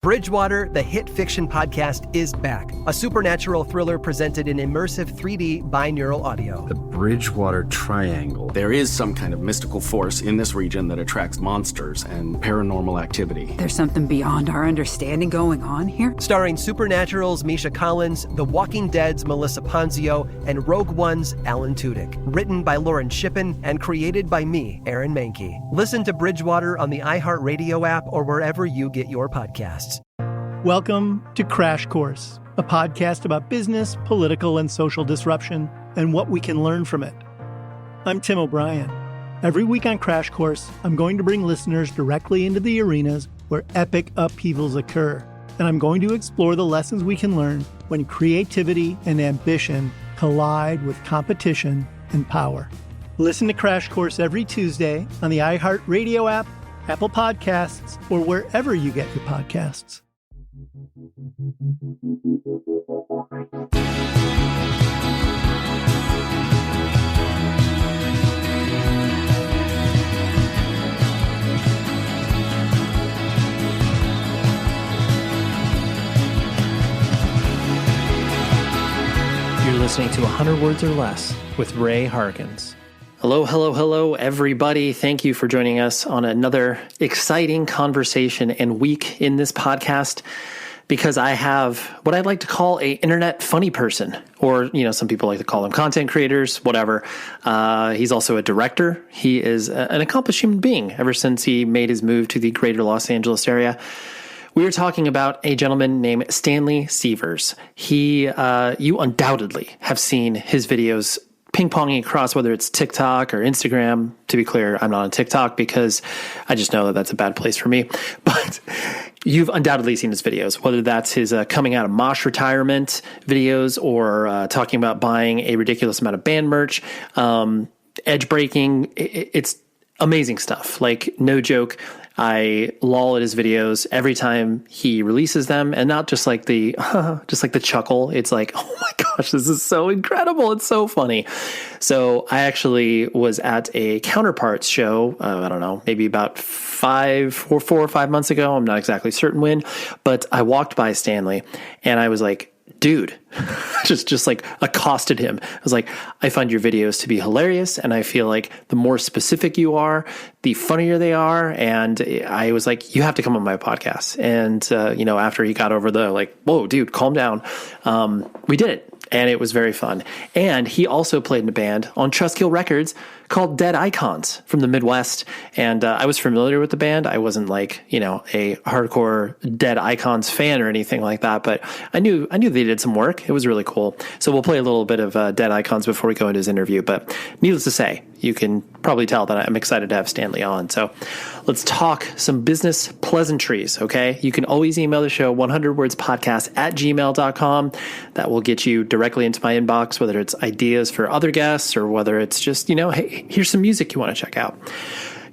Bridgewater, the hit fiction podcast, is back. A supernatural thriller presented in immersive 3D binaural audio. The Bridgewater Triangle. There is some kind of mystical force in this region that attracts monsters and paranormal activity. There's something beyond our understanding going on here? Starring Supernatural's Misha Collins, The Walking Dead's Melissa Ponzio, and Rogue One's Alan Tudyk. Written by Lauren Shippen and created by me, Aaron Mahnke. Listen to Bridgewater on the iHeartRadio app or wherever you get your podcasts. Welcome to Crash Course, a podcast about business, political, and social disruption, and what we can learn from it. I'm Tim O'Brien. Every week on Crash Course, I'm going to bring listeners directly into the arenas where epic upheavals occur, and I'm going to explore the lessons we can learn when creativity and ambition collide with competition and power. Listen to Crash Course every Tuesday on the iHeartRadio app, Apple Podcasts, or wherever you get your podcasts. You're listening to 100 Words or Less with Ray Harkins. Hello, everybody. Thank you for joining us on another exciting conversation and week in this podcast, because I have what I'd like to call a internet funny person, or, some people like to call them content creators, whatever. He's also a director. He is an accomplished human being ever since he made his move to the greater Los Angeles area. We are talking about a gentleman named Stanley Sievers. You undoubtedly have seen his videos ping-ponging across, whether it's TikTok or Instagram. To be clear, I'm not on TikTok because I just know that that's a bad place for me. But you've undoubtedly seen his videos, whether that's his coming out of Mosh Retirement videos or talking about buying a ridiculous amount of band merch, edge breaking. It's amazing stuff. Like, no joke. I loll at his videos every time he releases them, and not just like the chuckle. It's like, oh my gosh, this is so incredible. It's so funny. So I actually was at a Counterparts show. I don't know, maybe about 4 or 5 months ago. I'm not exactly certain when, but I walked by Stanley and I was like, dude, just like accosted him. I was like, I find your videos to be hilarious, and I feel like the more specific you are, the funnier they are. And I was like, you have to come on my podcast. And, after he got over the like, whoa, dude, calm down. We did it. And it was very fun. And he also played in a band on Trustkill Records called Dead Icons from the Midwest. And I was familiar with the band. I wasn't like, a hardcore Dead Icons fan or anything like that, but I knew they did some work. It was really cool. So we'll play a little bit of Dead Icons before we go into his interview. But needless to say, you can probably tell that I'm excited to have Stanley on. So let's talk some business pleasantries, okay? You can always email the show, 100wordspodcast@gmail.com. That will get you directly into my inbox, whether it's ideas for other guests or whether it's just, hey, here's some music you want to check out.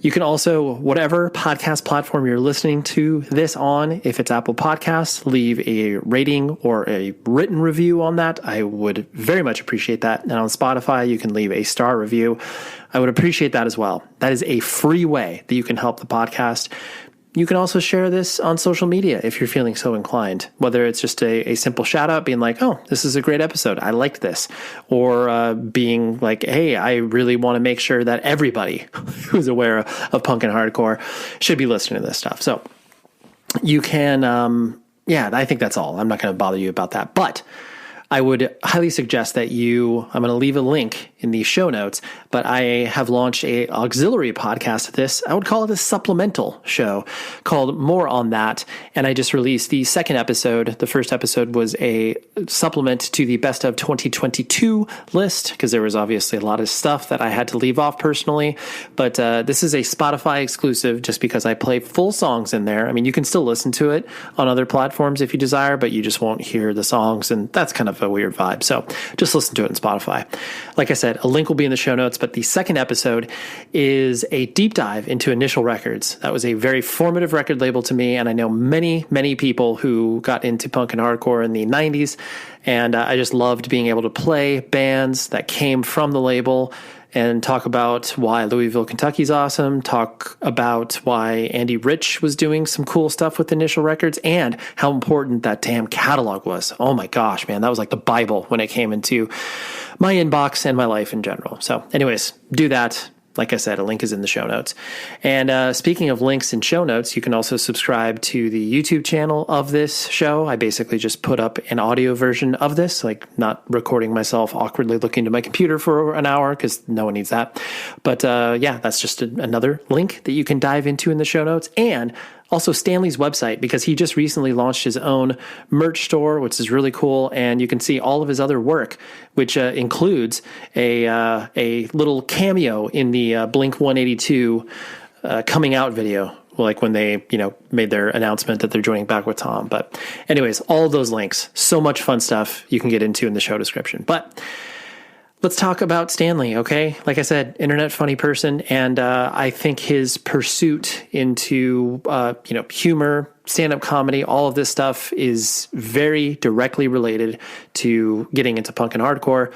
You can also, whatever podcast platform you're listening to this on, if it's Apple Podcasts, leave a rating or a written review on that. I would very much appreciate that. And on Spotify, you can leave a star review. I would appreciate that as well. That is a free way that you can help the podcast. You can also share this on social media if you're feeling so inclined, whether it's just a simple shout out being like, oh, this is a great episode. I liked this. Or being like, hey, I really want to make sure that everybody who's aware of punk and hardcore should be listening to this stuff. So you can, I think that's all. I'm not going to bother you about that. But I would highly suggest that I'm going to leave a link in the show notes, but I have launched a auxiliary podcast to this. I would call it a supplemental show called More on That. And I just released the second episode. The first episode was a supplement to the best of 2022 list, because there was obviously a lot of stuff that I had to leave off personally. But this is a Spotify exclusive just because I play full songs in there. I mean, you can still listen to it on other platforms if you desire, but you just won't hear the songs. And that's kind of a weird vibe. So just listen to it on Spotify. Like I said, a link will be in the show notes, but the second episode is a deep dive into Initial Records. That was a very formative record label to me, and I know many, many people who got into punk and hardcore in the 90s, and I just loved being able to play bands that came from the label and talk about why Louisville, Kentucky's awesome, talk about why Andy Rich was doing some cool stuff with Initial Records, and how important that damn catalog was. Oh my gosh, man, that was like the Bible when it came into my inbox and my life in general. So anyways, do that. Like I said, a link is in the show notes. And speaking of links and show notes, you can also subscribe to the YouTube channel of this show. I basically just put up an audio version of this, like not recording myself awkwardly looking to my computer for an hour because no one needs that. But yeah, that's just another link that you can dive into in the show notes. And also Stanley's website, because he just recently launched his own merch store, which is really cool. And you can see all of his other work, which includes a little cameo in the Blink 182 coming out video, like when they, made their announcement that they're joining back with Tom. But anyways, all of those links, so much fun stuff you can get into in the show description. But let's talk about Stanley, okay? Like I said, internet funny person, and I think his pursuit into, humor, stand-up comedy, all of this stuff is very directly related to getting into punk and hardcore.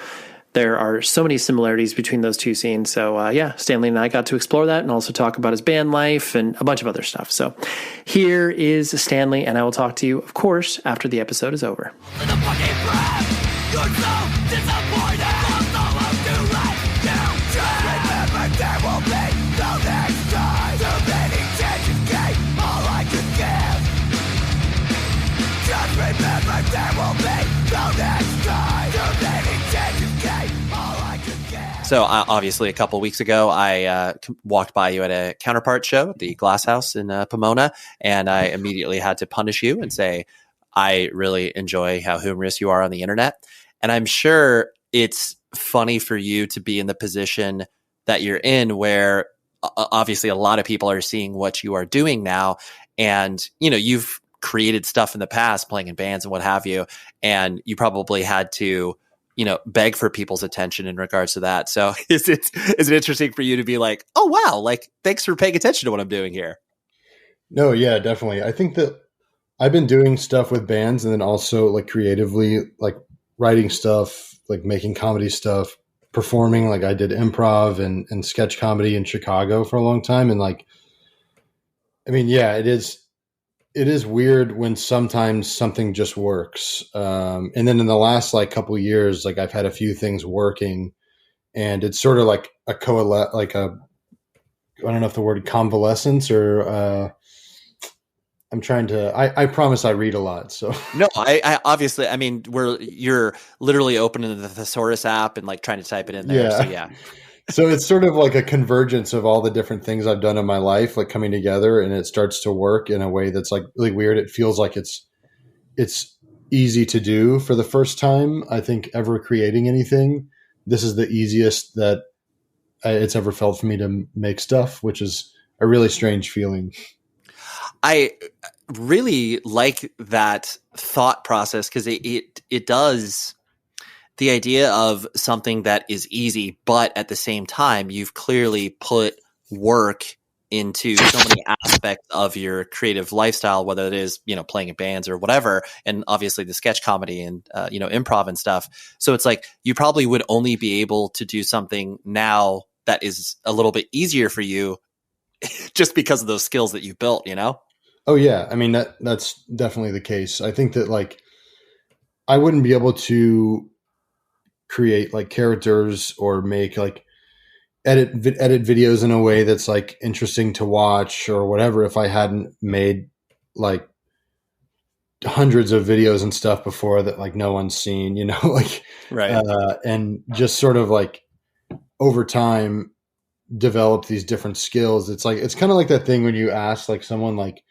There are so many similarities between those two scenes. So, yeah, Stanley and I got to explore that and also talk about his band life and a bunch of other stuff. So here is Stanley, and I will talk to you, of course, after the episode is over. So obviously a couple of weeks ago, I walked by you at a Counterpart show at the Glass House in Pomona, and I immediately had to punish you and say, I really enjoy how humorous you are on the internet. And I'm sure it's funny for you to be in the position that you're in where obviously a lot of people are seeing what you are doing now. And, you've created stuff in the past, playing in bands and what have you, and you probably had to beg for people's attention in regards to that. So is it interesting for you to be like, oh, wow, like, thanks for paying attention to what I'm doing here? No, yeah, definitely. I think that I've been doing stuff with bands and then also like creatively, like writing stuff, like making comedy stuff, performing. Like I did improv and sketch comedy in Chicago for a long time. And like, I mean, yeah, it is weird when sometimes something just works. And then in the last like couple of years, like I've had a few things working, and it's sort of like I don't know if the word convalescence or I promise I read a lot. So no, I obviously, I mean, you're literally opening the Thesaurus app and like trying to type it in there. Yeah. So yeah. So it's sort of like a convergence of all the different things I've done in my life, like coming together, and it starts to work in a way that's like really weird. It feels like it's easy to do for the first time, I think, ever creating anything. This is the easiest that it's ever felt for me to make stuff, which is a really strange feeling. I really like that thought process because it does. The idea of something that is easy, but at the same time, you've clearly put work into so many aspects of your creative lifestyle, whether it is, playing in bands or whatever. And obviously the sketch comedy and, improv and stuff. So it's like, you probably would only be able to do something now that is a little bit easier for you just because of those skills that you've built, Oh yeah. I mean, that's definitely the case. I think that like, I wouldn't be able to create like characters or make like edit videos in a way that's like interesting to watch or whatever if I hadn't made like hundreds of videos and stuff before that like no one's seen, like right. And just sort of like over time develop these different skills. It's like it's kind of like that thing when you ask like someone like,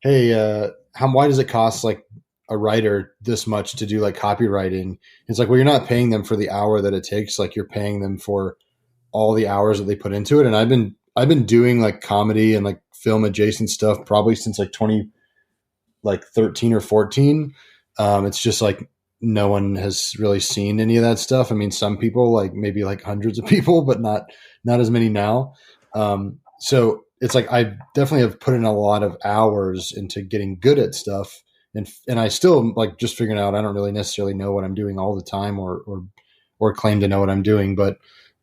hey, why does it cost like a writer this much to do like copywriting? It's like, well, you're not paying them for the hour that it takes. Like you're paying them for all the hours that they put into it. And I've been doing like comedy and like film adjacent stuff probably since like 13 or 14. It's just like no one has really seen any of that stuff. I mean, some people, like maybe like hundreds of people, but not as many now. So it's like I definitely have put in a lot of hours into getting good at stuff. And I still like just figuring out, I don't really necessarily know what I'm doing all the time or claim to know what I'm doing. But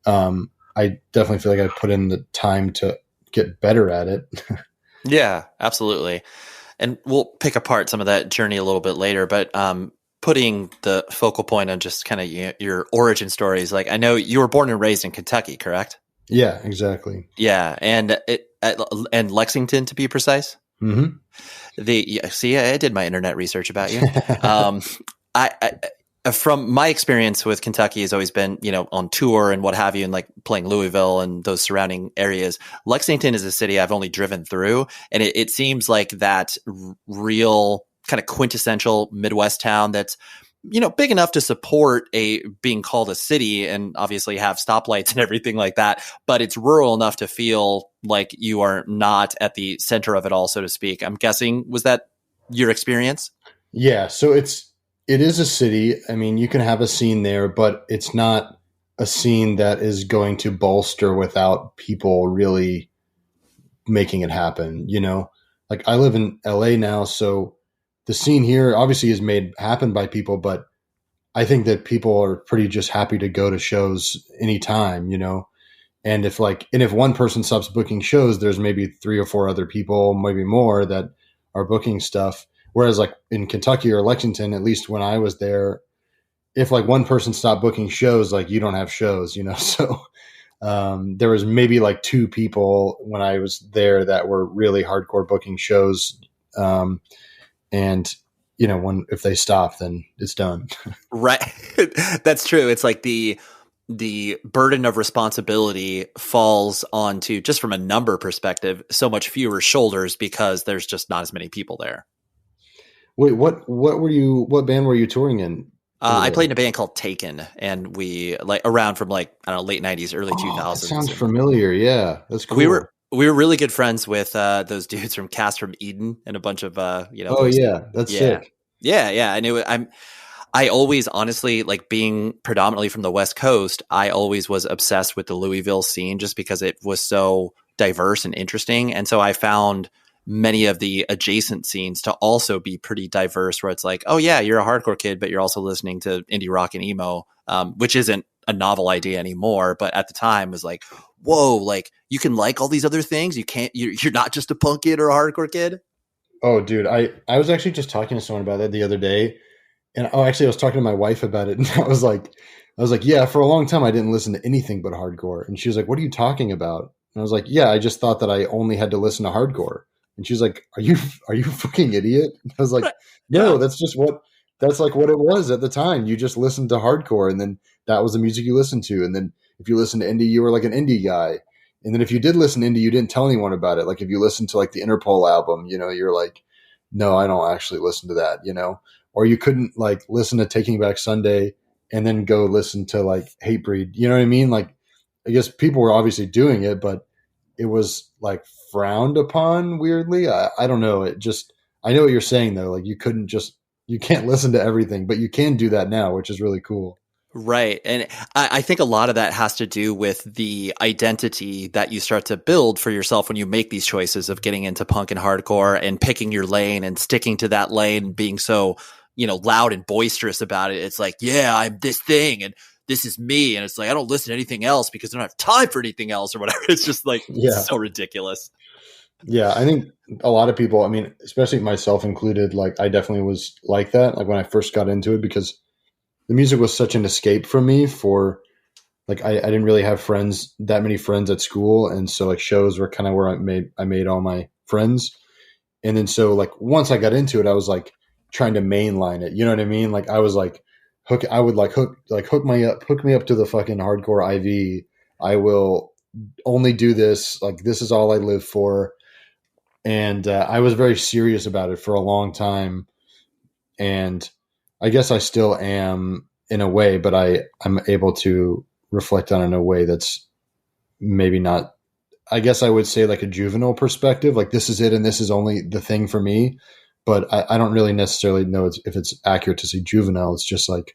I I definitely feel like I put in the time to get better at it. Yeah, absolutely. And we'll pick apart some of that journey a little bit later, but putting the focal point on just kind of your origin stories. Like, I know you were born and raised in Kentucky, correct? Yeah, exactly. Yeah, and and Lexington, to be precise. Mm-hmm. See, I did my internet research about you. I from my experience with Kentucky has always been, on tour and what have you, and like playing Louisville and those surrounding areas. Lexington is a city I've only driven through, and it seems like that real kind of quintessential Midwest town that's, big enough to support being called a city and obviously have stoplights and everything like that. But it's rural enough to feel like you are not at the center of it all, so to speak. I'm guessing, was that your experience? Yeah. So it is a city. I mean, you can have a scene there, but it's not a scene that is going to bolster without people really making it happen. Like I live in LA now, so the scene here obviously is made happen by people, but I think that people are pretty just happy to go to shows anytime, and if one person stops booking shows, there's maybe 3 or 4 other people, maybe more, that are booking stuff. Whereas like in Kentucky or Lexington, at least when I was there, if like one person stopped booking shows, like you don't have shows, so there was maybe like 2 people when I was there that were really hardcore booking shows. And if they stop, then it's done. Right. That's true. It's like the burden of responsibility falls onto, just from a number perspective, so much fewer shoulders because there's just not as many people there. Wait, what band were you touring in? I played in a band called Taken, and we around from late 90s, early 2000s. That sounds familiar. Yeah, that's cool. We were really good friends with those dudes from Cast from Eden and a bunch of Oh yeah, that's sick. Yeah. I knew it. I always, honestly, like being predominantly from the West Coast, I always was obsessed with the Louisville scene just because it was so diverse and interesting. And so I found many of the adjacent scenes to also be pretty diverse, where it's like, oh yeah, you're a hardcore kid, but you're also listening to indie rock and emo, which isn't a novel idea anymore. But at the time was like, whoa, like you can like all these other things. You're not just a punk kid or a hardcore kid. Oh dude, I was actually just talking to someone about that the other day. And actually I was talking to my wife about it, and I was like, yeah, for a long time I didn't listen to anything but hardcore. And she was like, what are you talking about? And I was like, yeah, I just thought that I only had to listen to hardcore. And she's like, are you fucking idiot? And I was like, no, that's like what it was at the time. You just listened to hardcore, and then that was the music you listened to. And then if you listened to indie, you were like an indie guy. And then if you did listen to indie, you didn't tell anyone about it. Like if you listened to like the Interpol album, you're like, no, I don't actually listen to that, or you couldn't like listen to Taking Back Sunday and then go listen to like Hatebreed. You know what I mean? Like, I guess people were obviously doing it, but it was like frowned upon weirdly. I don't know. I know what you're saying though. Like you can't listen to everything, but you can do that now, which is really cool. Right. And I think a lot of that has to do with the identity that you start to build for yourself when you make these choices of getting into punk and hardcore and picking your lane and sticking to that lane and being so, loud and boisterous about it. It's like, yeah, I'm this thing and this is me. And it's like, I don't listen to anything else because I don't have time for anything else or whatever. It's just like, so ridiculous. Yeah. I think a lot of people, I mean, especially myself included, like I definitely was like that. Like when I first got into it, because the music was such an escape for me. For like, I didn't really have that many friends at school. And so like shows were kind of where I made all my friends. And then, so like, once I got into it, I was like trying to mainline it. You know what I mean? Like I was like, hook me up to the fucking hardcore IV. I will only do this. Like, this is all I live for. And I was very serious about it for a long time. And I guess I still am in a way, but I'm able to reflect on it in a way that's maybe not, I guess I would say like a juvenile perspective. Like this is it, and this is only the thing for me. But I don't really necessarily know if it's accurate to say juvenile. It's just like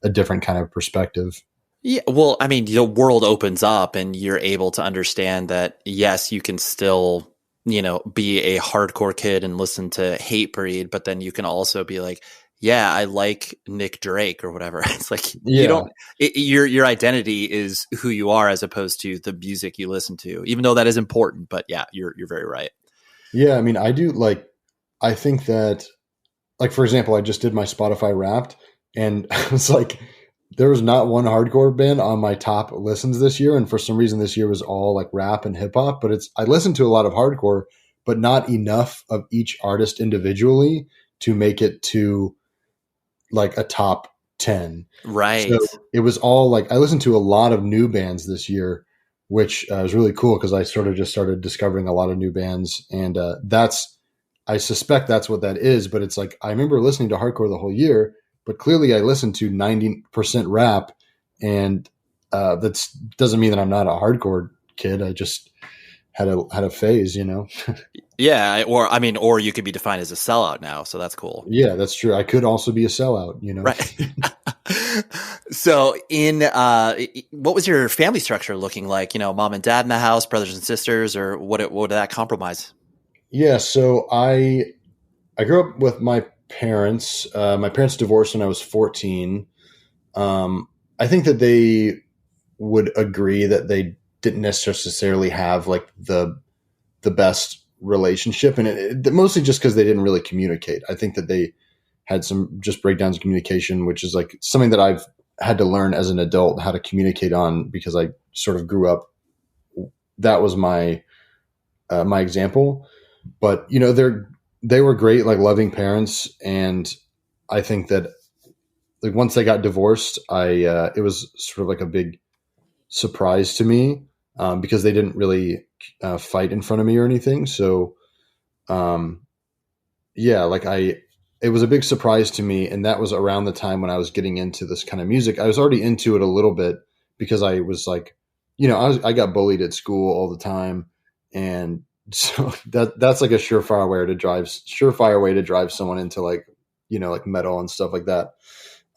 a different kind of perspective. Yeah. Well, I mean, the world opens up and you're able to understand that, yes, you can still, be a hardcore kid and listen to Hatebreed, but then you can also be like, yeah, I like Nick Drake or whatever. It's like Yeah. you don't. Your identity is who you are as opposed to the music you listen to. Even though that is important, but yeah, you're very right. Yeah, I mean, I do I think that, like, for example, I just did my Spotify Wrapped, and I was like, there was not one hardcore band on my top listens this year, and for some reason this year was all like rap and hip hop. But I listened to a lot of hardcore, but not enough of each artist individually to make it to like a top 10. Right. So it was all like, I listened to a lot of new bands this year, which was really cool because I sort of just started discovering a lot of new bands, and I suspect that's what that is. But it's like, I remember listening to hardcore the whole year, but clearly I listened to 90% rap, and that doesn't mean that I'm not a hardcore kid. I just had a phase, you know? Yeah, or you could be defined as a sellout now, so that's cool. Yeah, that's true. I could also be a sellout, you know? Right. So what was your family structure looking like? You know, mom and dad in the house, brothers and sisters, or what did that compromise? Yeah, so I grew up with my parents. My parents divorced when I was 14. I think that they would agree that they didn't necessarily have like the best relationship, and it mostly just because they didn't really communicate. I think that they had some just breakdowns in communication, which is like something that I've had to learn as an adult how to communicate on, because I sort of grew up. That was my example. But you know, they were great, like loving parents, and I think that like once they got divorced, it was sort of like a big surprise to me, because they didn't really fight in front of me or anything. So, yeah, like it was a big surprise to me, and that was around the time when I was getting into this kind of music. I was already into it a little bit because I was like, you know, I got bullied at school all the time, and so that's like a surefire way to drive someone into like, you know, like metal and stuff like that.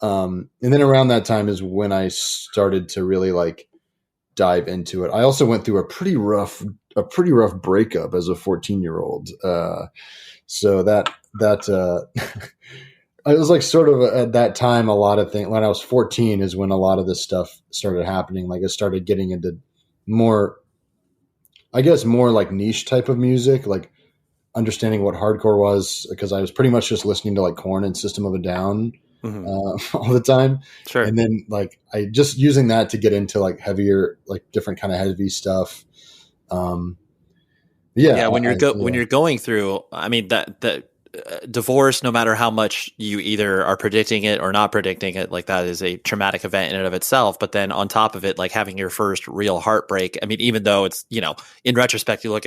And then around that time is when I started to really like dive into it. I also went through a pretty rough breakup as a 14-year-old. So that I was like sort of at that time, a lot of things when I was 14 is when a lot of this stuff started happening. Like I started getting into more like niche type of music, like understanding what hardcore was, because I was pretty much just listening to like Korn and System of a Down all the time. Sure. And then like I just using that to get into like heavier, like different kind of heavy stuff. When you're going through, I mean, that divorce, no matter how much you either are predicting it or not predicting it, like that is a traumatic event in and of itself. But then on top of it, like having your first real heartbreak. I mean, even though it's, you know, in retrospect, you look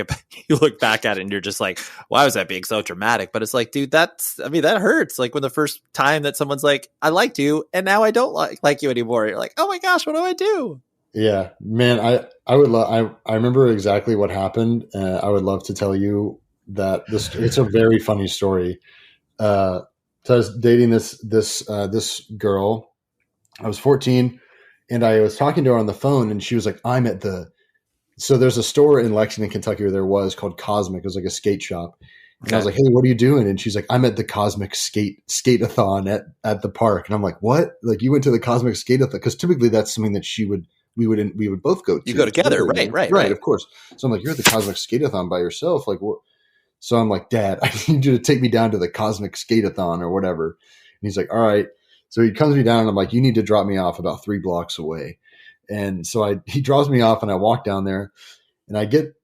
back at it and you're just like, why was that being so dramatic? But it's like, dude, that hurts. Like when the first time that someone's like, I liked you and now I don't like you anymore. You're like, oh my gosh, what do I do? Yeah, man, I would love. I remember exactly what happened. I would love to tell you that it's a very funny story. So I was dating this girl. I was 14, and I was talking to her on the phone, and she was like, "I'm at the." So there's a store in Lexington, Kentucky, where there was called Cosmic. It was like a skate shop. And I was like, "Hey, what are you doing?" And she's like, "I'm at the Cosmic Skate-a-thon at the park." And I'm like, "What? Like you went to the Cosmic Skate-a-thon?" Because typically that's something that we would both go to. You go together, right? Of course. So I'm like, "You're at the Cosmic Skate-a-thon by yourself? Like what?" So I'm like, "Dad, I need you to take me down to the Cosmic Skate-a-thon or whatever." And he's like, "All right." So he comes me down, and I'm like, "You need to drop me off about 3 blocks away." And so he drops me off, and I walk down there, and I get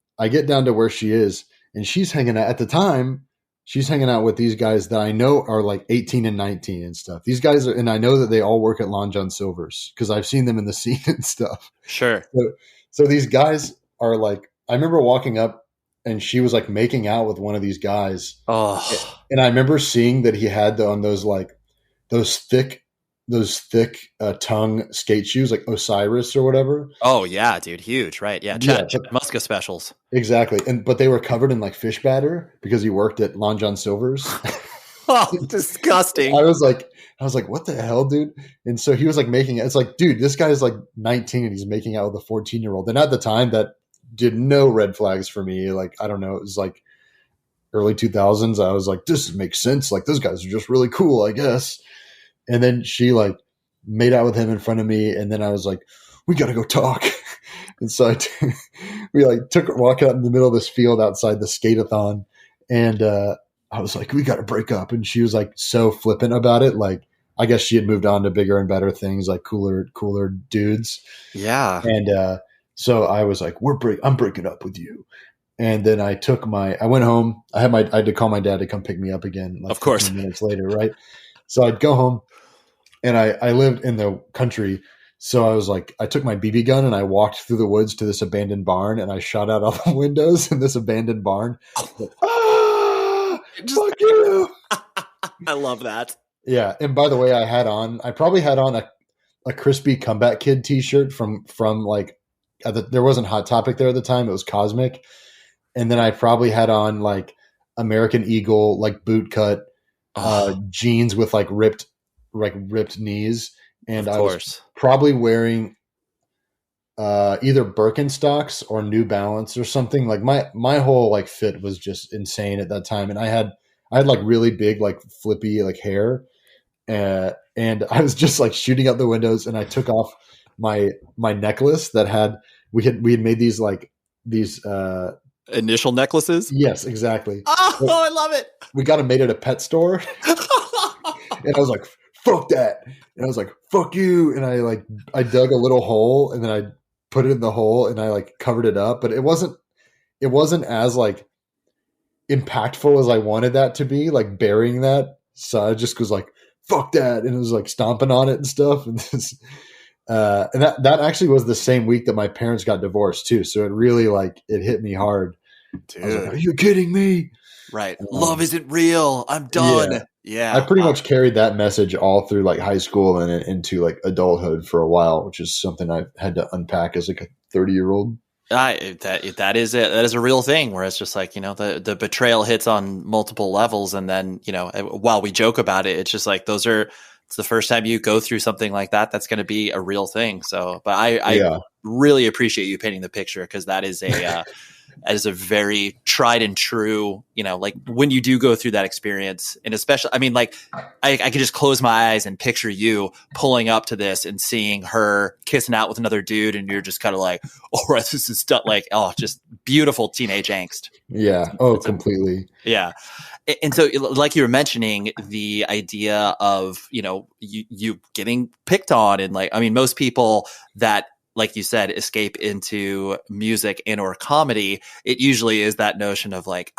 down to where she is, and she's hanging out at the time. She's hanging out with these guys that I know are like 18 and 19 and stuff. These guys and I know that they all work at Long John Silver's because I've seen them in the scene and stuff. Sure. So these guys are like, I remember walking up and she was like making out with one of these guys. Oh. And I remember seeing that he had on those thick tongue skate shoes, like Osiris or whatever. Oh yeah, dude. Huge. Right. Yeah. Chad Muska specials. Exactly. But they were covered in like fish batter because he worked at Long John Silver's. Oh, disgusting. I was like, what the hell, dude? And so he was like it's like, dude, this guy is like 19 and he's making out with a 14-year-old. And at the time that did no red flags for me. Like, I don't know. It was like, early 2000s, I was like, this makes sense. Like, those guys are just really cool, I guess. And then she like made out with him in front of me. And then I was like, we got to go talk. And so we like walk out in the middle of this field outside the skate-a-thon. And I was like, we got to break up. And she was like so flippant about it. Like, I guess she had moved on to bigger and better things, like cooler dudes. Yeah. And so I was like, I'm breaking up with you. And then I went home. I had to call my dad to come pick me up again. Like of course. 15 minutes later, right? So I'd go home, and I lived in the country. So I was like, I took my BB gun and I walked through the woods to this abandoned barn, and I shot out all the windows in this abandoned barn. Like, fuck you. I love that. Yeah. And by the way, I probably had on a Crispy Comeback Kid t-shirt from like, there wasn't Hot Topic there at the time. It was Cosmic. And then I probably had on like American Eagle, like boot cut jeans with like ripped knees. And I was probably wearing either Birkenstocks or New Balance or something. Like my whole like fit was just insane at that time. And I had like really big, like flippy, like hair. And I was just like shooting out the windows, and I took off my necklace that we had made these initial necklaces. Yes, exactly. Oh, I love it. We got them made at a pet store. And I was like, fuck that. And I was like, fuck you. And I dug a little hole, and then I put it in the hole, and I like covered it up, but it wasn't as like impactful as I wanted that to be, like burying that. So I just was like, fuck that. And it was like stomping on it and stuff. And that actually was the same week that my parents got divorced too. So it really like, it hit me hard. Dude. I was like, are you kidding me? Right. Love isn't real. I'm done. Yeah. I pretty much carried that message all through like high school and into like adulthood for a while, which is something I had to unpack as like a 30-year-old. That is it. That is a real thing where it's just like, you know, the betrayal hits on multiple levels. And then, you know, while we joke about it, it's just like, it's the first time you go through something like that, that's going to be a real thing. So, but I really appreciate you painting the picture, because that is that is a very tried and true, you know, like when you do go through that experience, and especially, I mean, like I could just close my eyes and picture you pulling up to this and seeing her kissing out with another dude. And you're just kind of like, oh, this is stuff like, oh, just beautiful teenage angst. Yeah. Oh, completely. Yeah. And so like you were mentioning, the idea of, you know, you getting picked on, and like, I mean, most people that, like you said, escape into music and or comedy, it usually is that notion of like,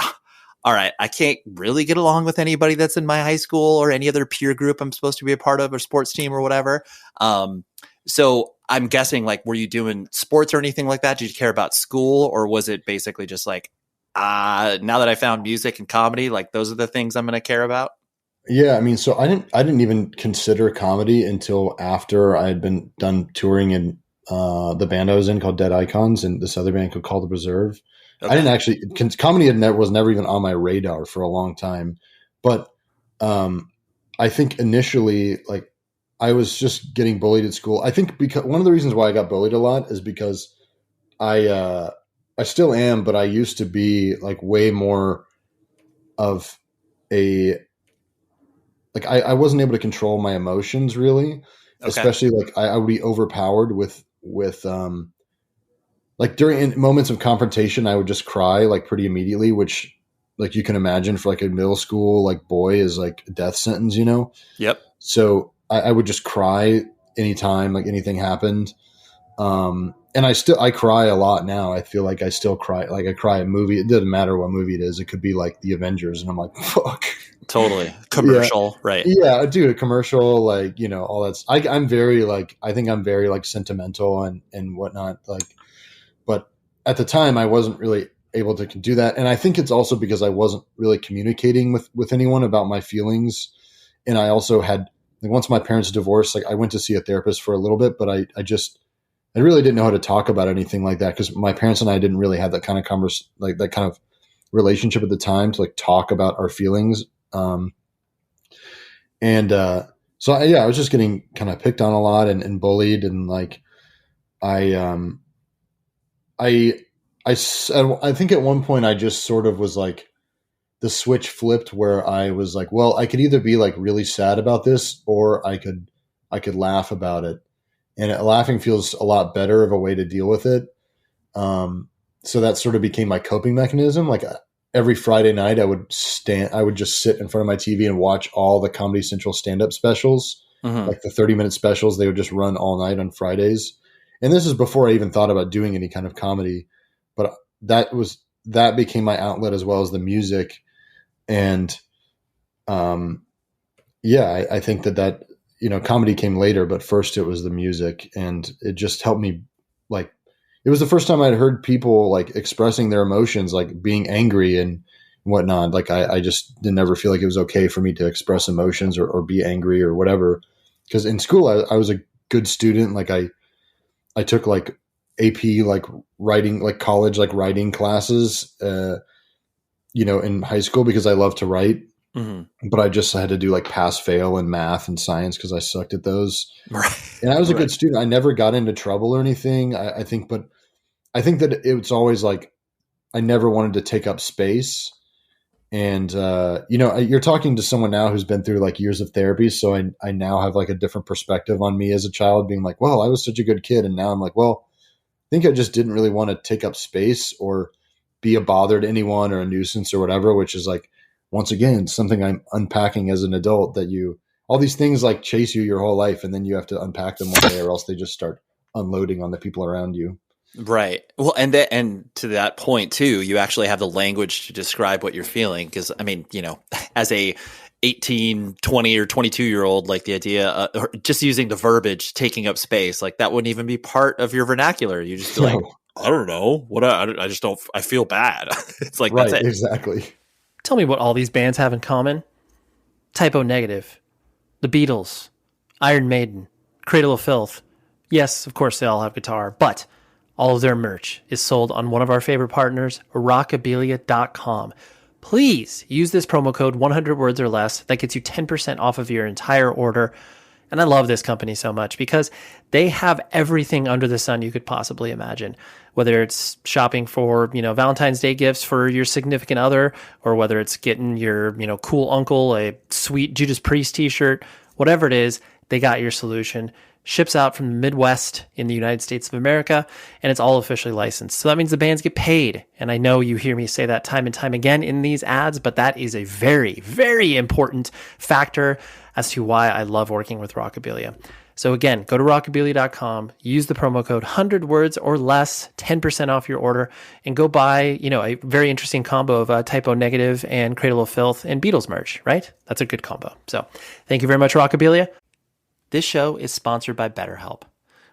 all right, I can't really get along with anybody that's in my high school or any other peer group I'm supposed to be a part of, or sports team or whatever. So I'm guessing, like, were you doing sports or anything like that? Did you care about school, or was it basically just like, now that I found music and comedy, like those are the things I'm going to care about? Yeah. I mean, so I didn't even consider comedy until after I had been done touring in the band I was in called Dead Icons, and this other band called the Reserve. Okay. I didn't actually, comedy was never even on my radar for a long time. But I think initially, like, I was just getting bullied at school. I think because one of the reasons why I got bullied a lot is because I still am, but I used to be like way more of a, like, I wasn't able to control my emotions really. Okay. Especially like I would be overpowered with like in moments of confrontation, I would just cry like pretty immediately, which like you can imagine for like a middle school, like boy is like a death sentence, you know? Yep. So I would just cry anytime like anything happened. And I cry a lot now. I feel like I still cry. Like I cry at movie. It doesn't matter what movie it is. It could be like the Avengers, and I'm like, fuck. Totally. Commercial. Yeah. Right. Yeah, dude, a commercial, like, you know, all that's, I'm very like, I think I'm very like sentimental and whatnot. Like, but at the time I wasn't really able to do that. And I think it's also because I wasn't really communicating with anyone about my feelings. And I also had, like, once my parents divorced, like I went to see a therapist for a little bit, but I really didn't know how to talk about anything like that, because my parents and I didn't really have that kind of that kind of relationship at the time to like talk about our feelings. So I was just getting kind of picked on a lot and bullied, and like I think at one point I just sort of was like, the switch flipped where I was like, well, I could either be like really sad about this, or I could laugh about it. And laughing feels a lot better of a way to deal with it. So that sort of became my coping mechanism. Like every Friday night I would just sit in front of my TV and watch all the Comedy Central stand-up specials, like the 30-minute specials. They would just run all night on Fridays. And this is before I even thought about doing any kind of comedy, but that became my outlet as well as the music. And, I think that, comedy came later, but first it was the music, and it just helped me. Like, it was the first time I'd heard people like expressing their emotions, like being angry and whatnot. Like I just didn't ever feel like it was okay for me to express emotions or be angry or whatever. Cause in school, I was a good student. Like I took like AP, like writing, like college, like writing classes, in high school because I love to write. But I just had to do like pass fail in math and science because I sucked at those. Right. And I was a good student. I never got into trouble or anything. I think that it's always like I never wanted to take up space. And you're talking to someone now who's been through like years of therapy, so I now have like a different perspective on me as a child, being like, well, I was such a good kid, and now I'm like, well, I think I just didn't really want to take up space or be a bother to anyone or a nuisance or whatever, which is like, once again, something I'm unpacking as an adult, that all these things like chase you your whole life, and then you have to unpack them one day, or else they just start unloading on the people around you. Right. Well, and to that point too, you actually have the language to describe what you're feeling. Cause I mean, as a 18, 20 or 22-year-old, like the idea, or just using the verbiage, taking up space, like that wouldn't even be part of your vernacular. You just be like, I don't know what I just don't, I feel bad. It's like, right, that's it. Exactly. Tell me what all these bands have in common. Typo Negative, The Beatles, Iron Maiden, Cradle of Filth. Yes, of course they all have guitar, but all of their merch is sold on one of our favorite partners, rockabilia.com. Please use this promo code 100 words or less. That gets you 10% off of your entire order. And I love this company so much because they have everything under the sun you could possibly imagine. Whether it's shopping for, Valentine's Day gifts for your significant other, or whether it's getting your, cool uncle a sweet Judas Priest t-shirt, whatever it is, they got your solution. Ships out from the Midwest in the United States of America, and it's all officially licensed. So that means the bands get paid. And I know you hear me say that time and time again in these ads, but that is a very, very important factor as to why I love working with Rockabilia. So again, go to rockabilia.com, use the promo code 100 words or less, 10% off your order, and go buy, a very interesting combo of Typo Negative and Cradle of Filth and Beatles merch, right? That's a good combo. So thank you very much, Rockabilia. This show is sponsored by BetterHelp.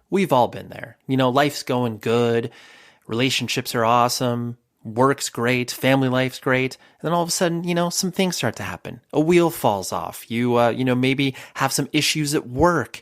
We've all been there. Life's going good, relationships are awesome, work's great, family life's great, and then all of a sudden, some things start to happen. A wheel falls off. You, maybe have some issues at work,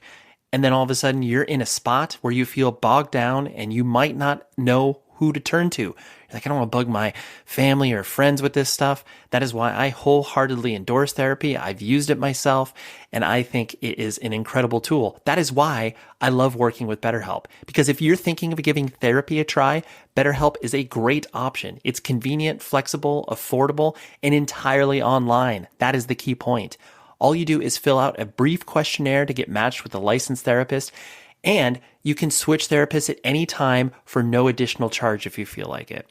and then all of a sudden you're in a spot where you feel bogged down and you might not know who to turn to. You're like, I don't want to bug my family or friends with this stuff. That is why I wholeheartedly endorse therapy. I've used it myself, and I think it is an incredible tool. That is why I love working with BetterHelp, because if you're thinking of giving therapy a try, BetterHelp is a great option. It's convenient, flexible, affordable, and entirely online. That is the key point. All you do is fill out a brief questionnaire to get matched with a licensed therapist, and you can switch therapists at any time for no additional charge if you feel like it.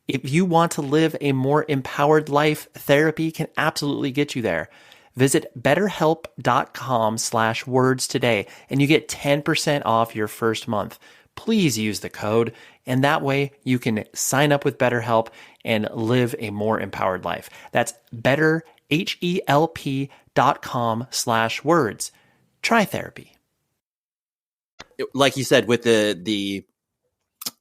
If you want to live a more empowered life, therapy can absolutely get you there. Visit betterhelp.com/words today, and you get 10% off your first month. Please use the code, and that way you can sign up with BetterHelp and live a more empowered life. That's betterhelp.com/words. Try therapy. Like you said, with the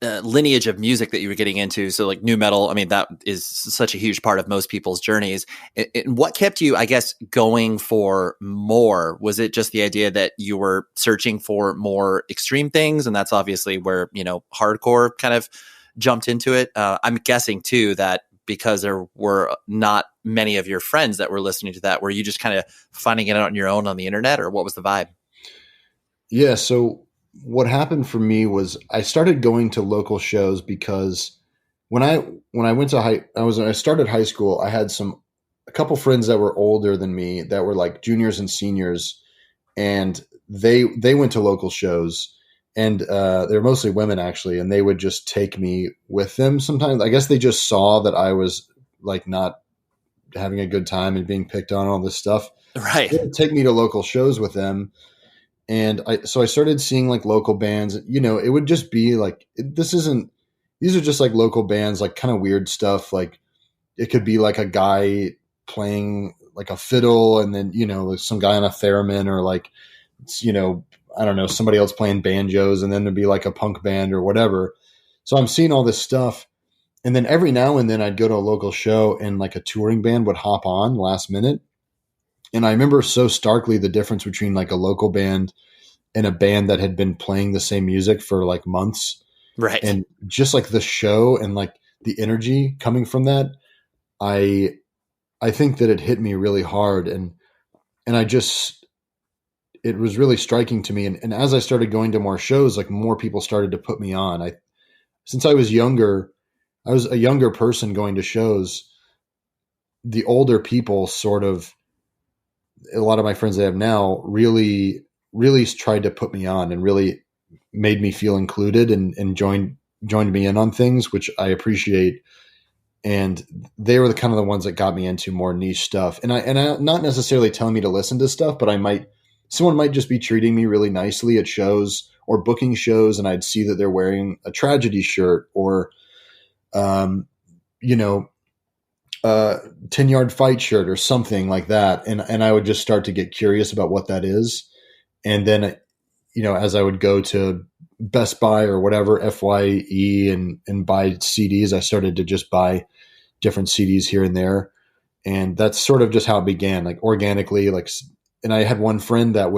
lineage of music that you were getting into, so like nu metal, I mean, that is such a huge part of most people's journeys. And what kept you, I guess, going for more? Was it just the idea that you were searching for more extreme things, and that's obviously where hardcore kind of jumped into it? I'm guessing too that because there were not many of your friends that were listening to that, were you just kind of finding it out on your own on the internet, or what was the vibe? Yeah, so what happened for me was I started going to local shows because when I started high school, I had some a couple friends that were older than me that were like juniors and seniors, and they went to local shows, and they're mostly women actually, and they would just take me with them sometimes. I guess they just saw that I was like not having a good time and being picked on, all this stuff. Right. They would take me to local shows with them. And I started seeing like local bands, it would just be like, these are just like local bands, like kind of weird stuff. Like it could be like a guy playing like a fiddle, and then, like some guy on a theremin, or like, I don't know, somebody else playing banjos, and then there'd be like a punk band or whatever. So I'm seeing all this stuff. And then every now and then I'd go to a local show and like a touring band would hop on last minute. And I remember so starkly the difference between like a local band and a band that had been playing the same music for like months. Right. And just like the show and like the energy coming from that, I think that it hit me really hard. And it was really striking to me. And as I started going to more shows, like more people started to put me on. Since I was younger, I was a younger person going to shows. The older people sort of, a lot of my friends I have now really tried to put me on and really made me feel included and joined me in on things, which I appreciate. And they were the kind of the ones that got me into more niche stuff. And I not necessarily telling me to listen to stuff, but someone might just be treating me really nicely at shows or booking shows. And I'd see that they're wearing a Tragedy shirt or, 10-yard fight shirt or something like that. And I would just start to get curious about what that is. And then, as I would go to Best Buy or whatever, FYE, and buy CDs, I started to just buy different CDs here and there. And that's sort of just how it began, like organically, and I had one friend that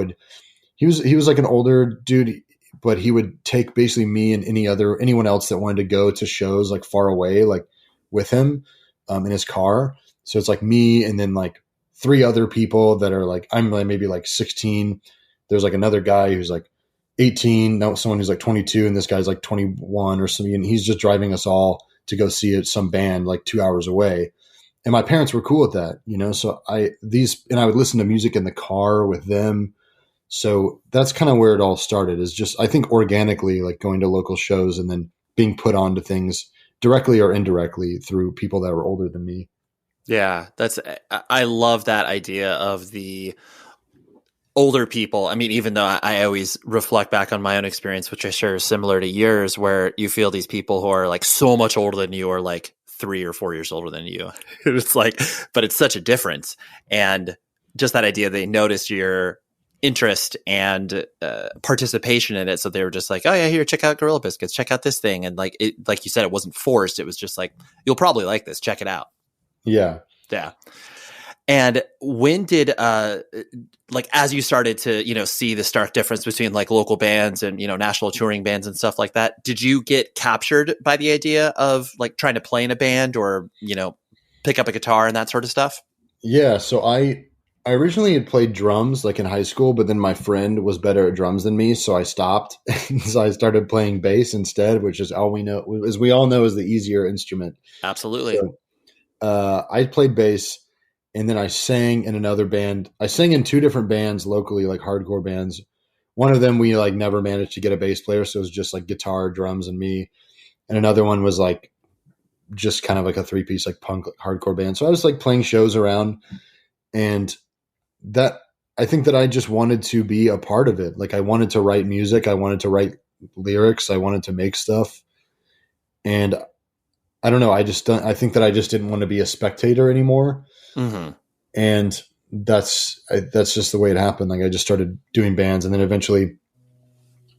he was like an older dude, but he would take basically me and anyone else that wanted to go to shows like far away, like with him, in his car. So it's like me and then like 3 other people that are like, I'm like maybe like 16. There's like another guy who's like 18, now someone who's like 22, and this guy's like 21 or something. And he's just driving us all to go see some band like 2 hours away. And my parents were cool with that, so I would listen to music in the car with them. So that's kind of where it all started, is just, I think organically, like going to local shows and then being put onto things directly or indirectly through people that were older than me. Yeah, I love that idea of the older people. I mean, even though I always reflect back on my own experience, which I share is similar to yours, where you feel these people who are like so much older than you, or like 3 or 4 years older than you. It's like, but it's such a difference. And just that idea, they noticed your interest and participation in it. So they were just like, oh yeah, here, check out Gorilla Biscuits, check out this thing. And like you said, it wasn't forced. It was just like, you'll probably like this, check it out. Yeah. Yeah. And when did, like, as you started to, see the stark difference between like local bands and, national touring bands and stuff like that, did you get captured by the idea of like trying to play in a band or, pick up a guitar and that sort of stuff? Yeah. So I originally had played drums like in high school, but then my friend was better at drums than me. So I stopped. So I started playing bass instead, which is all we know, as we all know, is the easier instrument. Absolutely. So, I played bass. And then I sang in another band. I sang in 2 different bands locally, like hardcore bands. One of them, we like never managed to get a bass player. So it was just like guitar, drums, and me. And another one was like just kind of like a 3-piece, like punk hardcore band. So I was like playing shows around, and that, I think that I just wanted to be a part of it. Like I wanted to write music. I wanted to write lyrics. I wanted to make stuff. And I don't know. I think that I just didn't want to be a spectator anymore. Mm-hmm. And that's just the way it happened. Like I just started doing bands, and then eventually,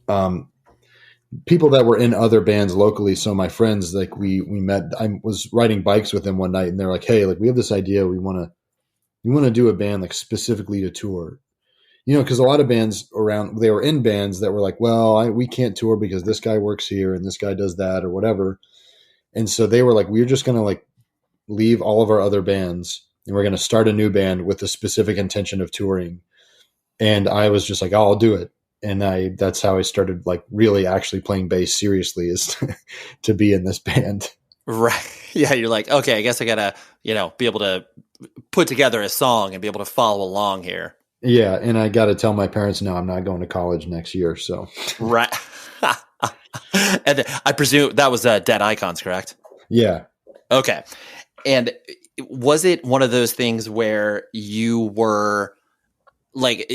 people that were in other bands locally. So my friends, like we met, I was riding bikes with them one night, and they're like, hey, like we have this idea. We want to do a band like specifically to tour, cause a lot of bands around, they were in bands that were like, well, we can't tour because this guy works here and this guy does that or whatever. And so they were like, we're just going to like leave all of our other bands, and we're going to start a new band with the specific intention of touring. And I was just like, oh, I'll do it. And that's how I started like really actually playing bass seriously, is to be in this band. Right. Yeah. You're like, okay, I guess I gotta, be able to put together a song and be able to follow along here. Yeah. And I got to tell my parents, no, I'm not going to college next year. So, Right. And I presume that was Dead Icons, correct? yeah. Okay. And was it one of those things where you were like,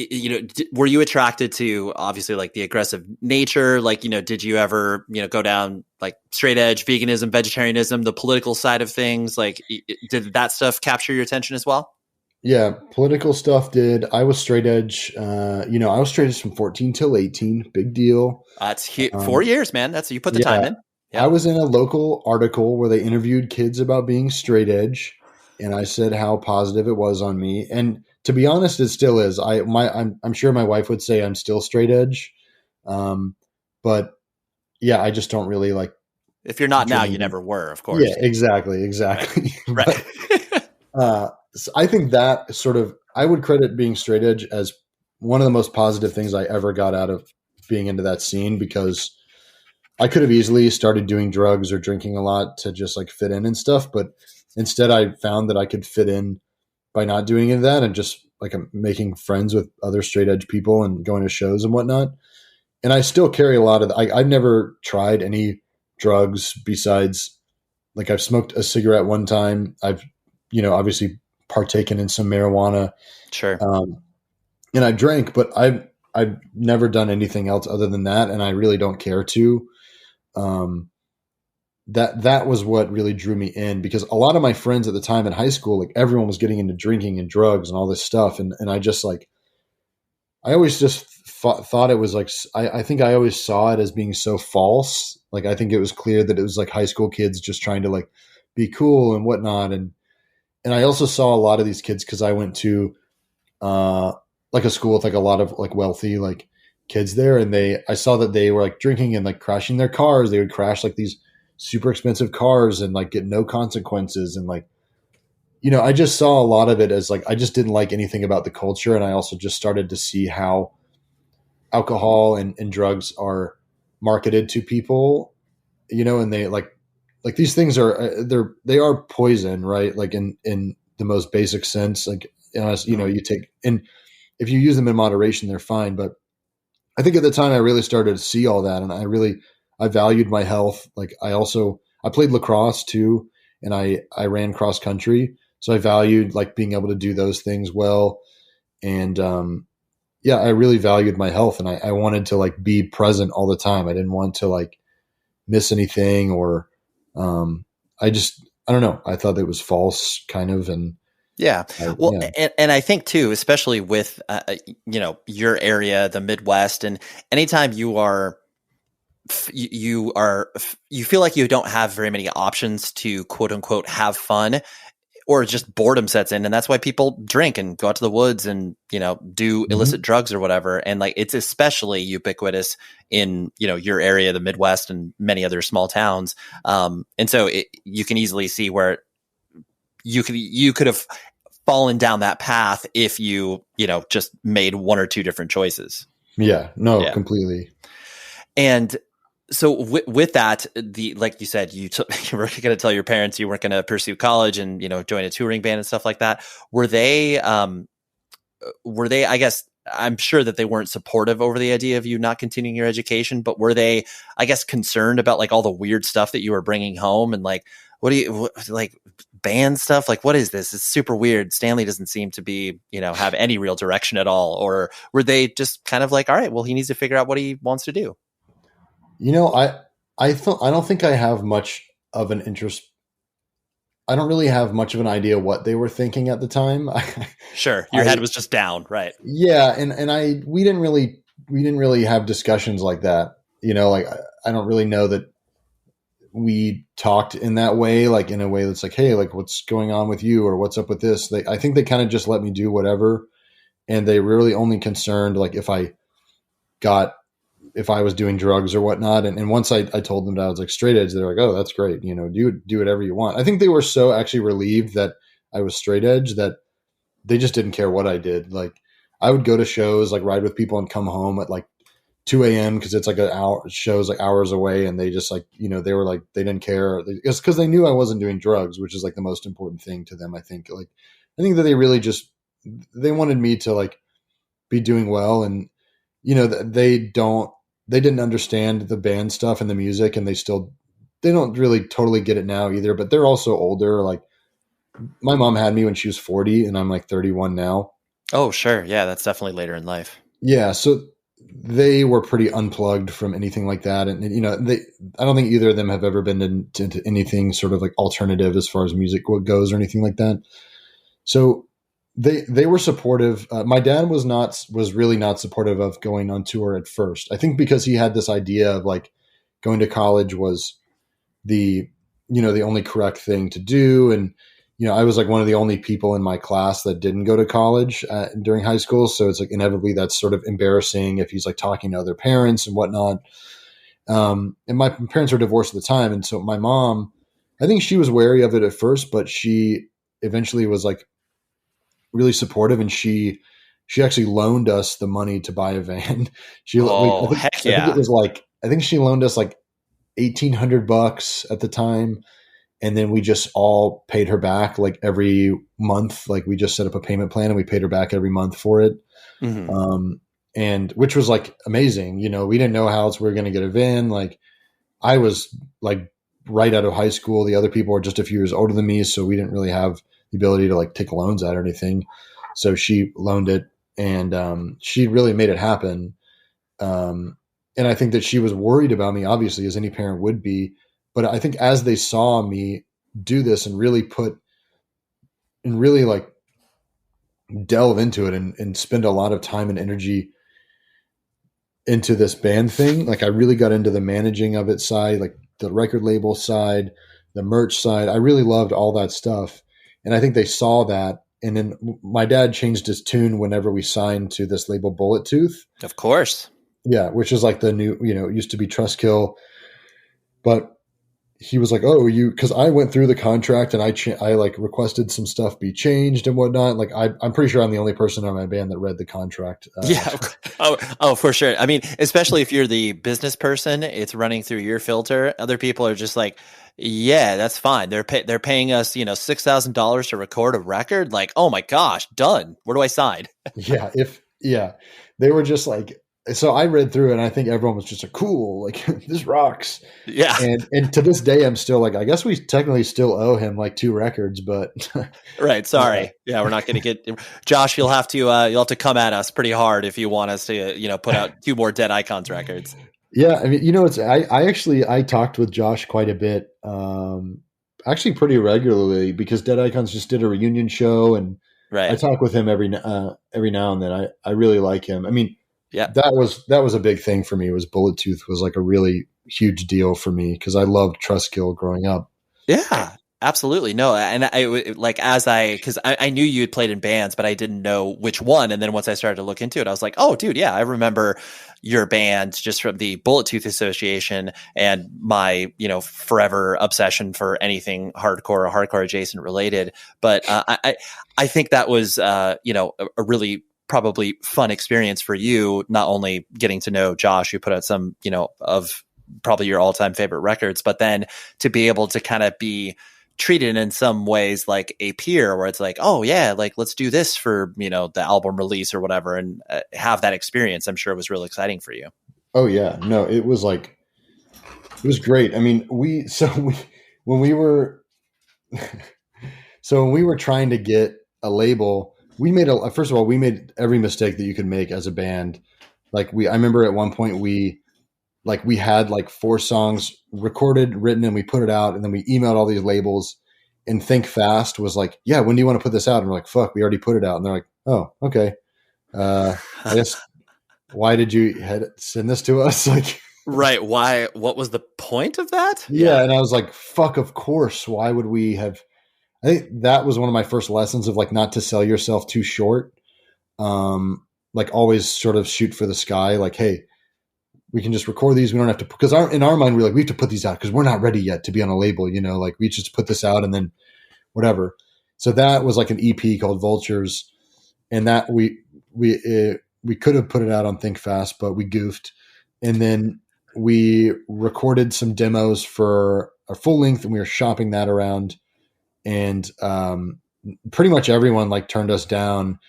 were you attracted to obviously like the aggressive nature? Like, did you ever, go down like straight edge, veganism, vegetarianism, the political side of things? Like, did that stuff capture your attention as well? Yeah. Political stuff did. I was straight edge. I was straight edge from 14 till 18. Big deal. That's 4 years, man. You put the time in. Yep. I was in a local article where they interviewed kids about being straight edge, and I said how positive it was on me. And to be honest, it still is. I'm sure my wife would say I'm still straight edge, but yeah, I just don't really like. If you're not now, you never were, of course. Yeah, exactly. Right. So I think that I would credit being straight edge as one of the most positive things I ever got out of being into that scene, because I could have easily started doing drugs or drinking a lot to just like fit in and stuff. But instead I found that I could fit in by not doing any of that and just like making friends with other straight edge people and going to shows and whatnot. And I still carry a lot of, I've never tried any drugs besides like I've smoked a cigarette one time. I've, obviously partaken in some marijuana. Sure. And I drank, but I've never done anything else other than that. And I really don't care to. That was what really drew me in, because a lot of my friends at the time in high school, like everyone was getting into drinking and drugs and all this stuff. And I just like, I always just thought it was like, I think I always saw it as being so false. Like, I think it was clear that it was like high school kids just trying to like be cool and whatnot. And I also saw a lot of these kids, cause I went to, like a school with like a lot of like wealthy, like kids there. And I saw that they were like drinking and like crashing their cars. They would crash like these super expensive cars and like get no consequences. And like, I just saw a lot of it as like, I just didn't like anything about the culture. And I also just started to see how alcohol and drugs are marketed to people, and they like these things are, they are poison, right? Like in the most basic sense, like, you take, and if you use them in moderation, they're fine. But I think at the time I really started to see all that, and I valued my health. Like I played lacrosse too, and I ran cross country. So I valued like being able to do those things well. And, I really valued my health, and I wanted to like be present all the time. I didn't want to like miss anything, or, I don't know. I thought it was false kind of. And yeah. Well, and I think too, especially with, your area, the Midwest, and anytime you feel like you don't have very many options to quote unquote have fun, or just boredom sets in. And that's why people drink and go out to the woods and, do illicit drugs or whatever. And like, it's especially ubiquitous in, your area, the Midwest, and many other small towns. And so you can easily see where you could have fallen down that path if you just made one or two different choices. Yeah, no, completely. And so with that, like you said, you were going to tell your parents you weren't going to pursue college and, join a touring band and stuff like that. Were they, I guess, I'm sure that they weren't supportive over the idea of you not continuing your education, but were they, I guess, concerned about like all the weird stuff that you were bringing home and like, like band stuff? Like, what is this? It's super weird. Stanley doesn't seem to be, have any real direction at all. Or were they just kind of like, all right, well, he needs to figure out what he wants to do? I don't think I have much of an interest. I don't really have much of an idea what they were thinking at the time. Sure. Your head was just down. Right. Yeah. And we didn't really have discussions like that. Like I don't really know that we talked in that way, like in a way that's like, hey, like what's going on with you, or what's up with this? I think they kind of just let me do whatever. And they were really only concerned like if I was doing drugs or whatnot. And once I told them that I was like straight edge, they're like, oh, that's great. Do whatever you want. I think they were so actually relieved that I was straight edge that they just didn't care what I did. Like I would go to shows, like ride with people and come home at like 2 a.m. cause it's like an hour, shows like hours away. And they just like, they were like, they didn't care. It's cause they knew I wasn't doing drugs, which is like the most important thing to them. I think like, I think that they really just, they wanted me to like be doing well. And, you know, they didn't understand the band stuff and the music, and they don't really totally get it now either, but they're also older. Like my mom had me when she was 40 and I'm like 31 now. Oh, sure. Yeah, that's definitely later in life. Yeah. So they were pretty unplugged from anything like that. And you know, I don't think either of them have ever been into anything sort of like alternative as far as music goes or anything like that. So they were supportive. My dad was really not supportive of going on tour at first. I think because he had this idea of like going to college was the only correct thing to do. And, you know, I was like one of the only people in my class that didn't go to college during high school. So it's like inevitably that's sort of embarrassing if he's like talking to other parents and whatnot. And my parents were divorced at the time. And so my mom, I think she was wary of it at first, but she eventually was like really supportive. And she actually loaned us the money to buy a van. Heck yeah. I think she loaned us like $1,800 at the time. And then we just all paid her back like every month. Like we just set up a payment plan and we paid her back every month for it. Mm-hmm. And which was like amazing. You know, we didn't know how else we were going to get a van. Like I was like right out of high school. The other people were just a few years older than me. So we didn't really have the ability to like take loans out or anything. So she loaned it, and she really made it happen. And I think that she was worried about me, obviously, as any parent would be. But I think as they saw me do this and really like delve into it and spend a lot of time and energy into this band thing, like I really got into the managing of it side, like the record label side, the merch side. I really loved all that stuff. And I think they saw that. And then my dad changed his tune whenever we signed to this label Bullet Tooth. Of course. Yeah. Which is like the new, you know, it used to be Trustkill, but he was like, "Oh, because I went through the contract and I like requested some stuff be changed and whatnot." Like I'm pretty sure I'm the only person on my band that read the contract. Yeah. Oh, for sure. I mean, especially if you're the business person, it's running through your filter. Other people are just like, "Yeah, that's fine. They're paying us, you know, $6,000 to record a record. Like, oh my gosh, done. Where do I sign?" Yeah, they were just like. So I read through it and I think everyone was just like, cool, like this rocks. Yeah. And to this day, I'm still like, I guess we technically still owe him like 2 records, but. Right. Sorry. Yeah. We're not going to get Josh. You'll have to come at us pretty hard if you want us to, you know, put out 2 more Dead Icons records. Yeah. I mean, you know, I talked with Josh quite a bit, actually pretty regularly, because Dead Icons just did a reunion show, and right. I talk with him every now and then. I really like him. I mean, yeah, that was a big thing for me. Was Bullet Tooth was like a really huge deal for me because I loved Trustkill growing up. Yeah, absolutely. No, and because I knew you had played in bands, but I didn't know which one. And then once I started to look into it, I was like, oh, dude, yeah, I remember your band just from the Bullet Tooth Association and my, you know, forever obsession for anything hardcore or hardcore adjacent related. But I think that was, you know, a really probably fun experience for you, not only getting to know Josh, who put out some, you know, of probably your all-time favorite records, but then to be able to kind of be treated in some ways like a peer, where it's like, oh yeah, like let's do this for, you know, the album release or whatever, and have that experience. I'm sure it was really exciting for you. Oh yeah, no, it was great. I mean, when we were trying to get a label, we made every mistake that you could make as a band. Like I remember at one point we had like 4 songs recorded, written, and we put it out, and then we emailed all these labels, and Think Fast was like, "Yeah, when do you want to put this out?" And we're like, "Fuck, we already put it out." And they're like, "Oh, okay. I guess why did you send this to us?" Like, right. Why? What was the point of that? Yeah. And I was like, fuck, of course. Why would we have? I think that was one of my first lessons of like not to sell yourself too short. Like always sort of shoot for the sky. Like, hey, we can just record these. We don't have to, because in our mind, we're like, we have to put these out because we're not ready yet to be on a label, you know, like we just put this out and then whatever. So that was like an EP called Vultures. And that we could have put it out on Think Fast, but we goofed. And then we recorded some demos for a full length, and we were shopping that around. And pretty much everyone like turned us down,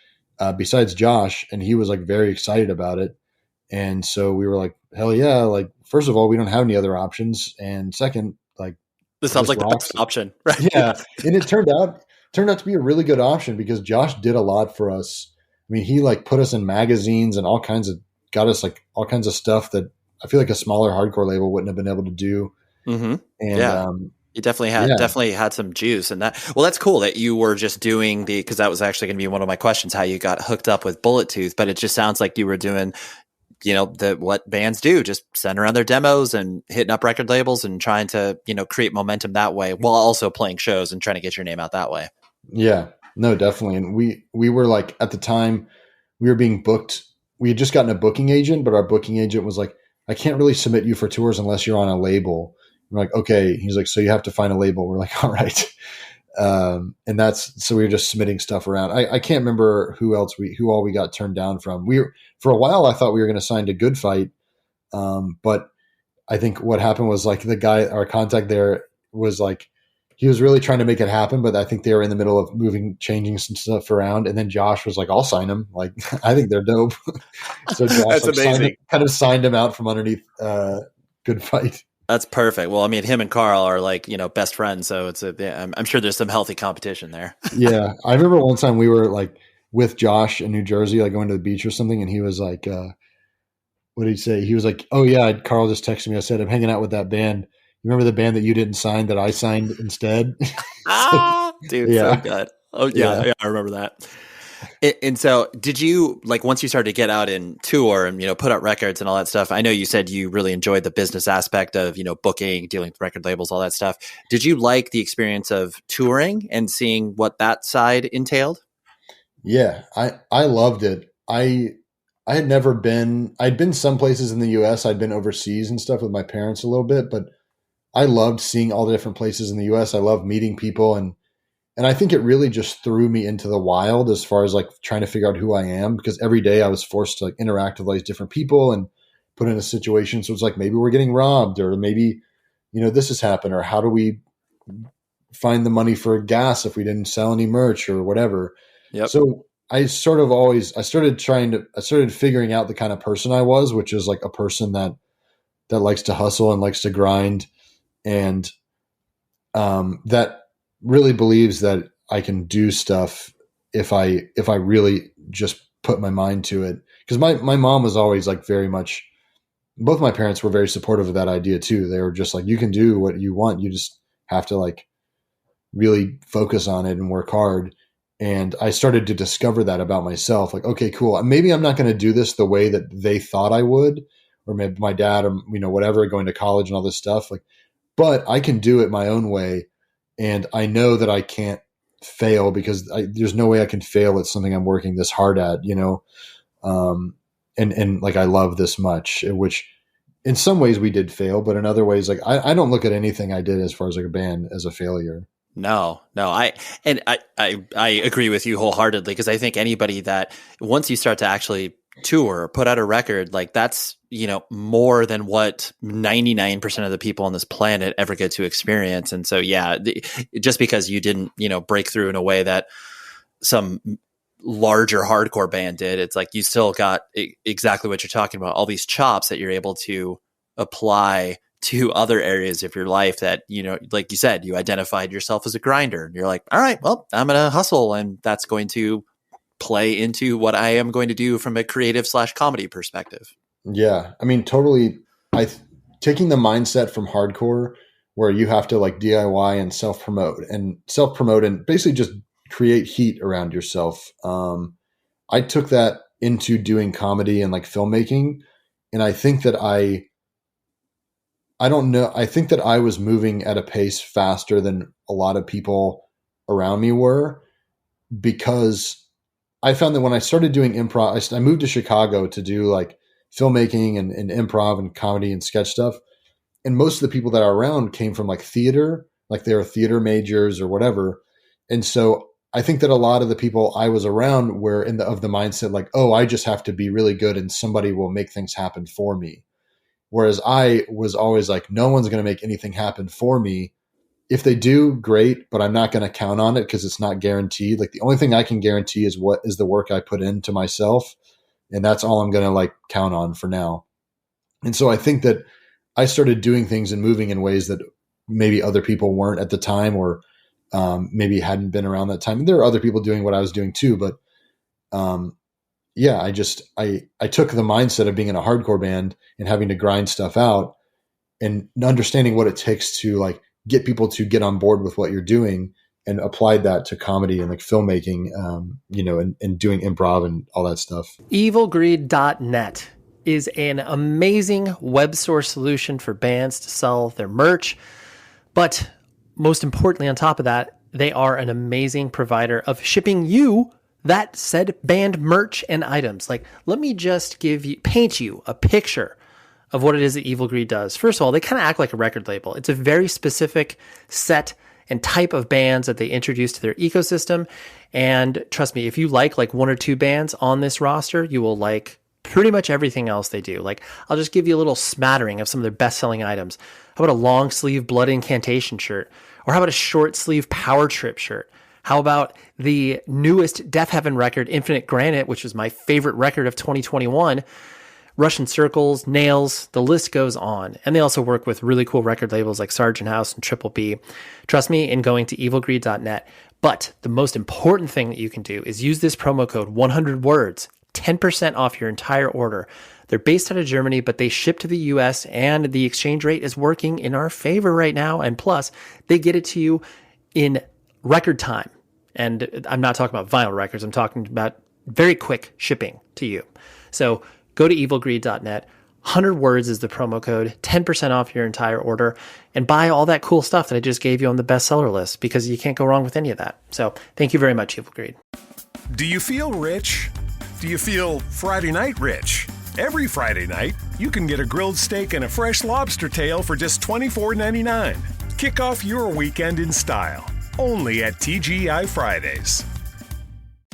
besides Josh, and he was like very excited about it. And so we were like, hell yeah. Like, first of all, we don't have any other options. And second, like, This sounds like the rocks. best option, right? Yeah. And it turned out to be a really good option because Josh did a lot for us. I mean, he like put us in magazines and got us like all kinds of stuff that I feel like a smaller hardcore label wouldn't have been able to do. Mm-hmm. And, yeah. You definitely had some juice, and that's cool that you were just doing because that was actually going to be one of my questions, how you got hooked up with Bullet Tooth, but it just sounds like you were doing, what bands do, just sending around their demos and hitting up record labels and trying to, create momentum that way while also playing shows and trying to get your name out that way. Yeah, no, definitely. And we were like, at the time we were being booked. We had just gotten a booking agent, but our booking agent was like, I can't really submit you for tours unless you're on a label. We're like, okay. He's like, so you have to find a label. We're like, all right. So we were just submitting stuff around. I can't remember who all we got turned down from. For a while, I thought we were going to sign to Good Fight. But I think what happened was like the guy, our contact there was like, he was really trying to make it happen, but I think they were in the middle of changing some stuff around. And then Josh was like, I'll sign him. Like, I think they're dope. So Josh That's amazing. signed him out from underneath, Good Fight. That's perfect. Well, I mean, him and Carl are like, best friends. So I'm sure there's some healthy competition there. Yeah. I remember one time we were like with Josh in New Jersey, like going to the beach or something. And he was like, what did he say? He was like, oh yeah, Carl just texted me. I said, I'm hanging out with that band. You remember the band that you didn't sign that I signed instead? Dude, yeah. So good. Oh yeah, I remember that. And so did you, like, once you started to get out and tour and, put out records and all that stuff, I know you said you really enjoyed the business aspect of, booking, dealing with record labels, all that stuff. Did you like the experience of touring and seeing what that side entailed? Yeah, I loved it. I had never been, I'd been some places in the US, I'd been overseas and stuff with my parents a little bit, but I loved seeing all the different places in the US. I love meeting people. And I think it really just threw me into the wild as far as like trying to figure out who I am, because every day I was forced to like interact with all these different people and put in a situation. So it's like, maybe we're getting robbed, or maybe, this has happened, or how do we find the money for gas if we didn't sell any merch or whatever. Yep. So I started figuring out the kind of person I was, which is like a person that likes to hustle and likes to grind. And, that really believes that I can do stuff if I really just put my mind to it. Because my mom was always like very much, both my parents were very supportive of that idea too. They were just like, you can do what you want. You just have to like really focus on it and work hard. And I started to discover that about myself. Like, okay, cool. Maybe I'm not going to do this the way that they thought I would, or maybe my dad, or, whatever, going to college and all this stuff. Like, but I can do it my own way. And I know that I can't fail because there's no way I can fail at something I'm working this hard at, and like, I love this much, which in some ways we did fail, but in other ways, like, I don't look at anything I did as far as like a band as a failure. No, I agree with you wholeheartedly, because I think anybody that once you start to actually tour or put out a record, like that's, more than what 99% of the people on this planet ever get to experience. And so, yeah, just because you didn't, break through in a way that some larger hardcore band did, it's like you still got exactly what you're talking about, all these chops that you're able to apply to other areas of your life that, like you said, you identified yourself as a grinder and you're like, all right, well, I'm going to hustle, and that's going to play into what I am going to do from a creative / comedy perspective. Yeah. I mean, totally. Taking the mindset from hardcore where you have to like DIY and self-promote and basically just create heat around yourself. I took that into doing comedy and like filmmaking. And I think that I don't know. I think that I was moving at a pace faster than a lot of people around me were, because I found that when I started doing improv, I moved to Chicago to do like filmmaking and improv and comedy and sketch stuff. And most of the people that are around came from like theater, like they were theater majors or whatever. And so I think that a lot of the people I was around were of the mindset like, oh, I just have to be really good and somebody will make things happen for me. Whereas I was always like, no one's going to make anything happen for me. if they do, great, but I'm not going to count on it because it's not guaranteed. Like the only thing I can guarantee is what is the work I put into myself. And that's all I'm going to like count on for now. And so I think that I started doing things and moving in ways that maybe other people weren't at the time, or maybe hadn't been around that time. And there are other people doing what I was doing too. But I took the mindset of being in a hardcore band and having to grind stuff out and understanding what it takes to like get people to get on board with what you're doing, and applied that to comedy and like filmmaking, and doing improv and all that stuff. Evilgreed.net is an amazing web source solution for bands to sell their merch. But most importantly, on top of that, they are an amazing provider of shipping you that said band merch and items. Like, let me just paint you a picture of what it is that Evil Greed does. First of all, they kind of act like a record label. It's a very specific set and type of bands that they introduce to their ecosystem. And trust me, if you like one or two bands on this roster, you will like pretty much everything else they do. Like, I'll just give you a little smattering of some of their best-selling items. How about a long sleeve Blood Incantation shirt? Or how about a short sleeve Power Trip shirt? How about the newest Death Heaven record, Infinite Granite, which was my favorite record of 2021? Russian Circles, Nails, the list goes on. And they also work with really cool record labels like Sargent House and Triple B. Trust me in going to evilgreed.net. But the most important thing that you can do is use this promo code 100 words, 10% off your entire order. They're based out of Germany, but they ship to the US, and the exchange rate is working in our favor right now. And plus, they get it to you in record time. And I'm not talking about vinyl records. I'm talking about very quick shipping to you. So go to evilgreed.net. 100 words is the promo code, 10% off your entire order, and buy all that cool stuff that I just gave you on the bestseller list, because you can't go wrong with any of that. So thank you very much, Evil Greed. Do you feel rich? Do you feel Friday night rich? Every Friday night, you can get a grilled steak and a fresh lobster tail for just $24.99. Kick off your weekend in style, only at TGI Fridays.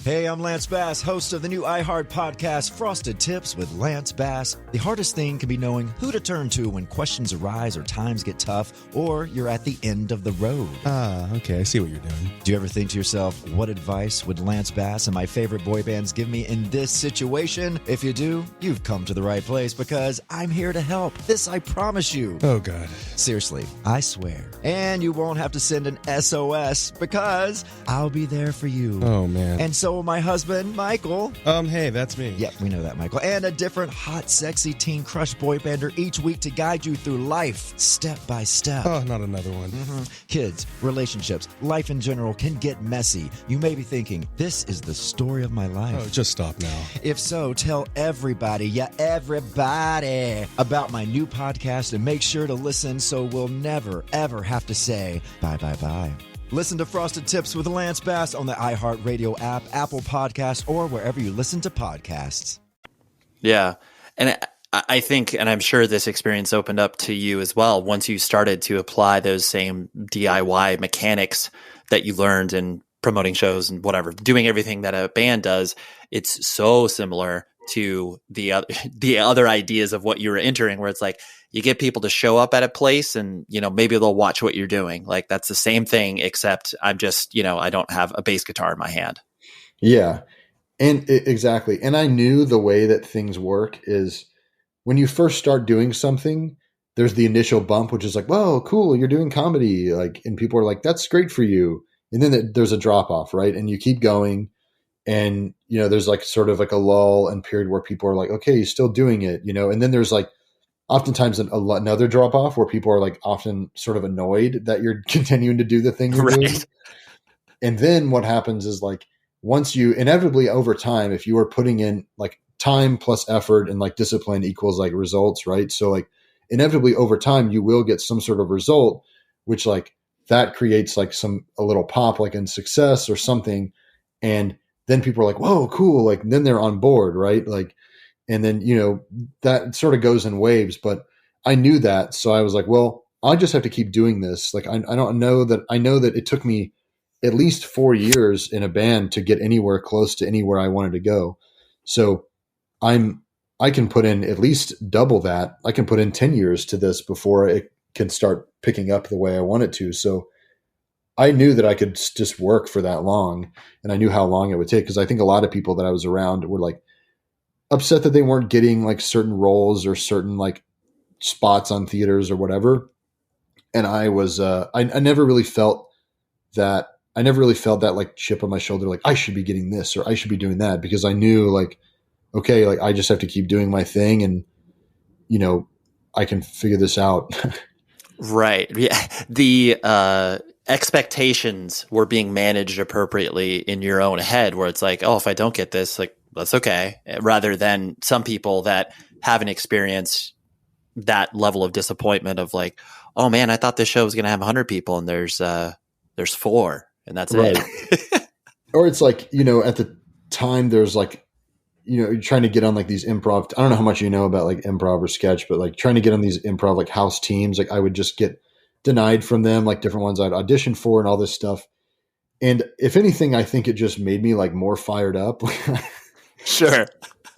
Hey, I'm Lance Bass, host of the new iHeart podcast, Frosted Tips with Lance Bass. The hardest thing can be knowing who to turn to when questions arise or times get tough, or you're at the end of the road. Okay, I see what you're doing. Do you ever think to yourself, what advice would Lance Bass and my favorite boy bands give me in this situation? If you do, you've come to the right place, because I'm here to help. This I promise you. Oh, God. Seriously, I swear. And you won't have to send an SOS, because I'll be there for you. Oh, man. And so my husband, Michael. Hey, that's me. Yep, we know that, Michael. And a different hot, sexy teen crush boy bander each week to guide you through life, step by step. Oh, not another one. Kids, relationships, life in general can get messy. You may be thinking, this is the story of my life. Oh, just stop now. If so, tell everybody, everybody, about my new podcast, and make sure to listen so we'll never, ever have to say bye. Listen to Frosted Tips with Lance Bass on the iHeartRadio app, Apple Podcasts, or wherever you listen to podcasts. Yeah. And I think, and I'm sure this experience opened up to you as well, once you started to apply those same DIY mechanics that you learned in promoting shows and whatever, doing everything that a band does. It's so similar to the other ideas of what you were entering, where it's like, you get people to show up at a place and, maybe they'll watch what you're doing. Like, that's the same thing, except I'm just, I don't have a bass guitar in my hand. Yeah. And exactly. And I knew the way that things work is when you first start doing something, there's the initial bump, which is like, whoa, cool, you're doing comedy. Like, and people are like, that's great for you. And then there's a drop off, right? And you keep going. And, there's like sort of like a lull and period where people are like, okay, you're still doing it, and then there's like oftentimes another drop off where people are like often sort of annoyed that you're continuing to do the thing you're doing. And then what happens is like, once you inevitably over time, if you are putting in like time plus effort and like discipline equals like results, right? So like inevitably over time, you will get some sort of result, which like that creates like a little pop, like in success or something. And then people are like, whoa, cool. Like, then they're on board. Right. Like, and then, that sort of goes in waves, but I knew that. So I was like, well, I just have to keep doing this. Like, I know that it took me at least 4 years in a band to get anywhere close to anywhere I wanted to go. So I can put in at least double that. I can put in 10 years to this before it can start picking up the way I want it to. So I knew that I could just work for that long, and I knew how long it would take. Cause I think a lot of people that I was around were like upset that they weren't getting like certain roles or certain like spots on theaters or whatever. And I was, I never really felt that. I never really felt that like chip on my shoulder, like I should be getting this or I should be doing that, because I knew like, okay, like I just have to keep doing my thing, and you know, I can figure this out. Right. Yeah. The expectations were being managed appropriately in your own head, where it's like, oh, if I don't get this, like, that's okay. Rather than some people that haven't experienced that level of disappointment of like, oh man, I thought this show was going to have 100 people and there's 4 and that's right. it. Or it's like, you know, at the time there's like, you know, you're trying to get on like these improv. I don't know how much you know about like improv or sketch, but like trying to get on these improv like house teams, like I would just get denied from them, like different ones I'd audition for and all this stuff. And if anything, I think it just made me like more fired up. Sure.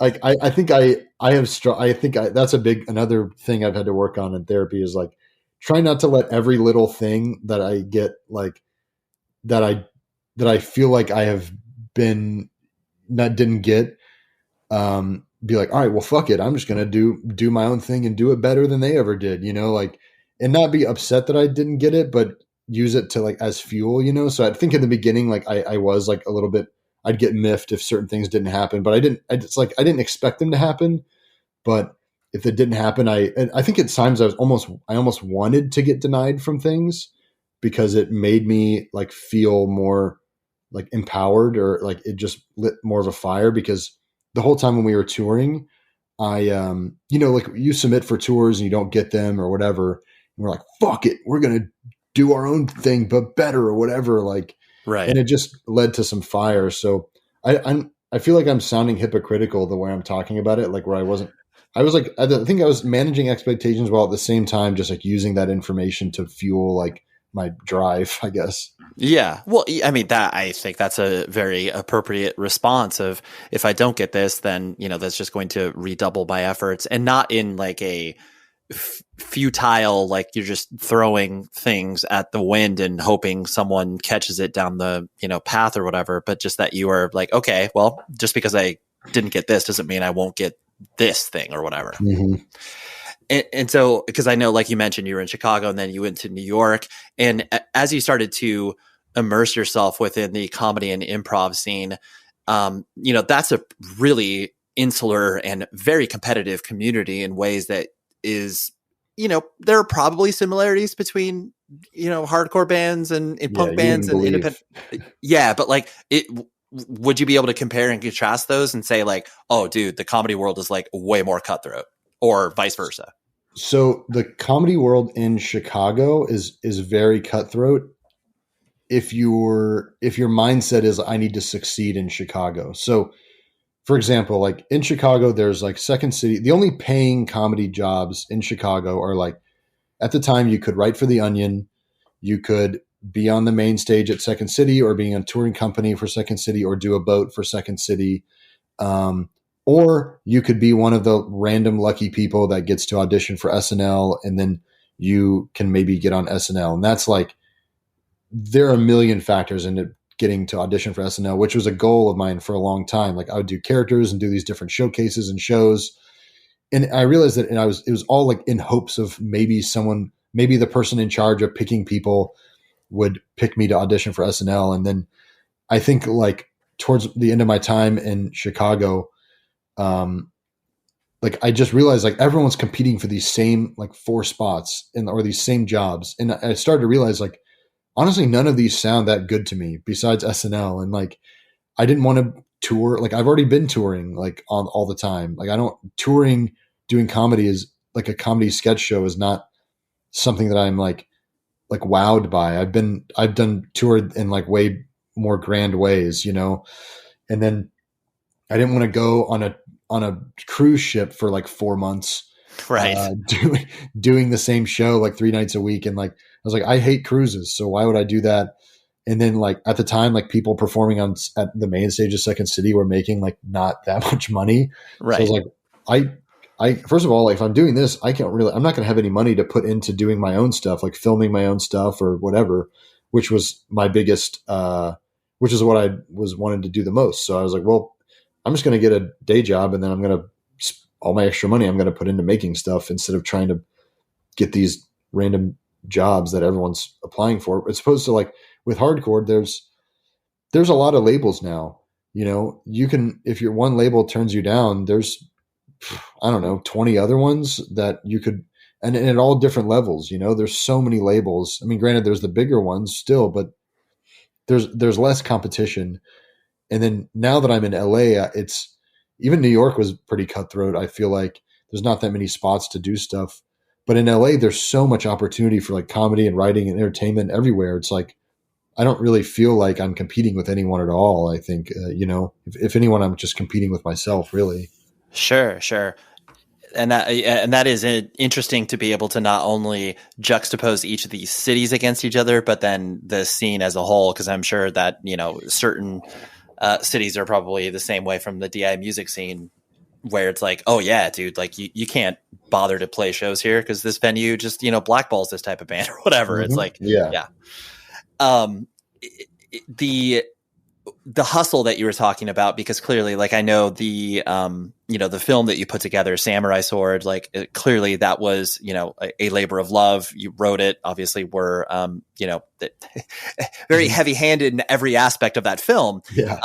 Like I think that's another thing I've had to work on in therapy is like try not to let every little thing that I get like that I feel like I have didn't get be like, all right, well, fuck it. I'm just going to do my own thing and do it better than they ever did, you know, like, and not be upset that I didn't get it, but use it to like as fuel, you know? So I think in the beginning, like I was like a little bit, I'd get miffed if certain things didn't happen, but I didn't expect them to happen. But if it didn't happen, I think at times I almost wanted to get denied from things because it made me like feel more like empowered, or like it just lit more of a fire, because the whole time when we were touring, I, you know, like you submit for tours and you don't get them or whatever. And we're like, fuck it. We're going to do our own thing, but better or whatever. Like, right. And it just led to some fire. So I feel like I'm sounding hypocritical the way I'm talking about it. Like where I was managing expectations while at the same time, just like using that information to fuel like my drive, I guess. Yeah. Well, I mean, I think that's a very appropriate response of, if I don't get this, then, you know, that's just going to redouble my efforts, and not in like a futile, like you're just throwing things at the wind and hoping someone catches it down the, you know, path or whatever, but just that you are like, okay, well, just because I didn't get this doesn't mean I won't get this thing or whatever. Mm-hmm. And so, because I know, like you mentioned, you were in Chicago and then you went to New York. And as you started to immerse yourself within the comedy and improv scene, you know, that's a really insular and very competitive community in ways that is, you know, there are probably similarities between, you know, hardcore bands and punk bands and independent. Yeah. But like would you be able to compare and contrast those and say like, oh dude, the comedy world is like way more cutthroat, or vice versa? So the comedy world in Chicago is very cutthroat if your mindset is I need to succeed in Chicago. So for example, like in Chicago, there's like Second City. The only paying comedy jobs in Chicago are like, at the time you could write for The Onion, you could be on the main stage at Second City, or being on touring company for Second City, or do a boat for Second City. Or you could be one of the random lucky people that gets to audition for SNL, and then you can maybe get on SNL. And that's like, there are a million factors into getting to audition for SNL, which was a goal of mine for a long time. Like I would do characters and do these different showcases and shows. And I realized that, and it was all like in hopes of maybe the person in charge of picking people would pick me to audition for SNL. And then I think like towards the end of my time in Chicago, like I just realized like everyone's competing for these same like 4 spots or these same jobs. And I started to realize like, honestly, none of these sound that good to me besides SNL. And like, I didn't want to tour. Like I've already been touring like on all the time. Like doing comedy is like a comedy sketch show is not something that I'm like wowed by. I've done toured in like way more grand ways, you know? And then I didn't want to go on a cruise ship for like 4 months, right? Doing the same show like 3 nights a week. And like, I was like, I hate cruises. So why would I do that? And then like at the time, like people performing at the main stage of Second City were making like not that much money. Right. So I was like, I first of all, like if I'm doing this, I'm not going to have any money to put into doing my own stuff, like filming my own stuff or whatever. which was my biggest, which is what I was wanting to do the most. So I was like, well, I'm just going to get a day job, and then I'm going to all my extra money I'm going to put into making stuff instead of trying to get these random jobs that everyone's applying for. As opposed to like with hardcore, there's a lot of labels now. You know, you can, if your one label turns you down, there's, I don't know, 20 other ones that you could, and at all different levels. You know, there's so many labels. I mean, granted, there's the bigger ones still, but there's less competition. And then now that I'm in LA, it's, even New York was pretty cutthroat. I feel like there's not that many spots to do stuff, but in LA, there's so much opportunity for like comedy and writing and entertainment everywhere. It's like, I don't really feel like I'm competing with anyone at all. I think, you know, if anyone, I'm just competing with myself, really. Sure. And that is interesting to be able to not only juxtapose each of these cities against each other, but then the scene as a whole, because I'm sure that, you know, certain cities are probably the same way from the DI music scene, where it's like, oh yeah, dude, like you can't bother to play shows here because this venue just, you know, blackballs this type of band or whatever. Mm-hmm. It's like, yeah. The hustle that you were talking about, because clearly, like, I know the, you know, the film that you put together, Samurai Sword, like clearly that was, you know, a labor of love. You wrote it, obviously were, you know, very heavy handed in every aspect of that film. Yeah.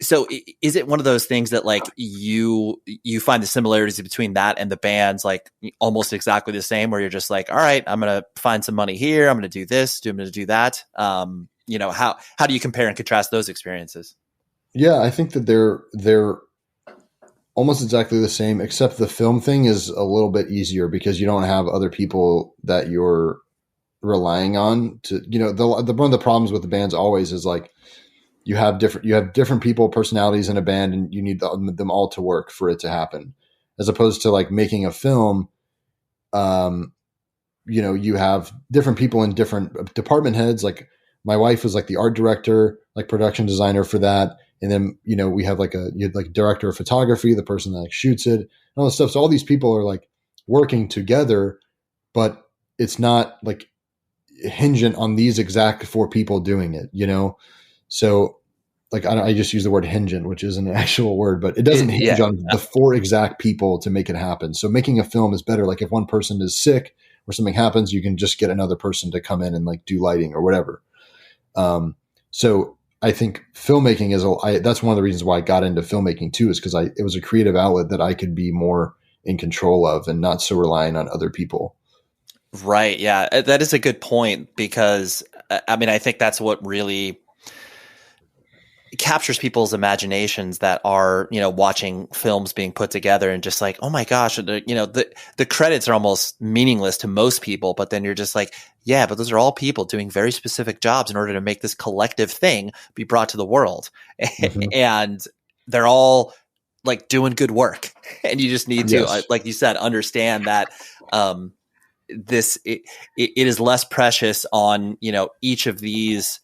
So is it one of those things that like you find the similarities between that and the bands like almost exactly the same, where you're just like, all right, I'm going to find some money here, I'm going to do this, I'm going to do that. You know, how do you compare and contrast those experiences? Yeah, I think that they're almost exactly the same, except the film thing is a little bit easier because you don't have other people that you're relying on to, you know, one of the problems with the bands always is like you have different people, personalities in a band, and you need them all to work for it to happen. As opposed to like making a film, you know, you have different people in different department heads. Like my wife was like the art director, like production designer for that. And then, you know, we have like you had like director of photography, the person that like shoots it and all this stuff. So all these people are like working together, but it's not like hingent on these exact 4 people doing it, you know? So like, I just use the word hingent, which isn't an actual word, but it doesn't hinge on the 4 exact people to make it happen. So making a film is better. Like if one person is sick or something happens, you can just get another person to come in and like do lighting or whatever. So I think filmmaking that's one of the reasons why I got into filmmaking too, is because it was a creative outlet that I could be more in control of and not so relying on other people. Right. Yeah, that is a good point, because I mean, I think that's what really captures people's imaginations that are, you know, watching films being put together and just like, oh my gosh, you know, the credits are almost meaningless to most people, but then you're just like, yeah, but those are all people doing very specific jobs in order to make this collective thing be brought to the world. Mm-hmm. And they're all like doing good work. And you just need to, like you said, understand that, it is less precious on, you know, each of these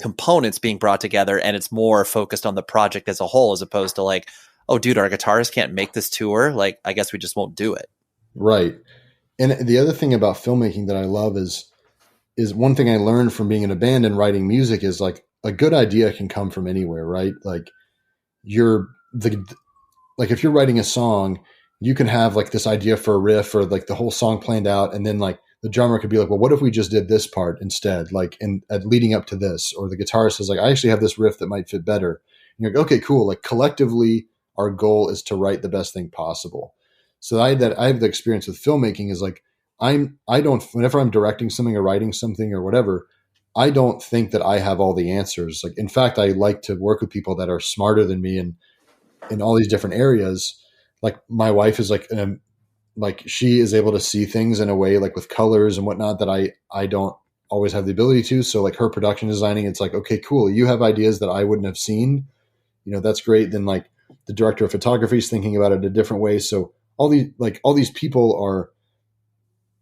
components being brought together, and it's more focused on the project as a whole, as opposed to like, oh dude, our guitarist can't make this tour, like I guess we just won't do it. Right. And the other thing about filmmaking that I love is one thing I learned from being in a band and writing music is like a good idea can come from anywhere, right? Like if you're writing a song, you can have like this idea for a riff or like the whole song planned out, and then like the drummer could be like, well, what if we just did this part instead? Like leading up to this, or the guitarist is like, I actually have this riff that might fit better. And you're like, okay, cool. Like collectively, our goal is to write the best thing possible. So I have the experience with filmmaking is like, whenever I'm directing something or writing something or whatever, I don't think that I have all the answers. Like, in fact, I like to work with people that are smarter than me and in all these different areas. Like my wife is like she is able to see things in a way like with colors and whatnot that I don't always have the ability to. So like her production designing, it's like, okay, cool. You have ideas that I wouldn't have seen, you know, that's great. Then like the director of photography is thinking about it a different way. So all these people are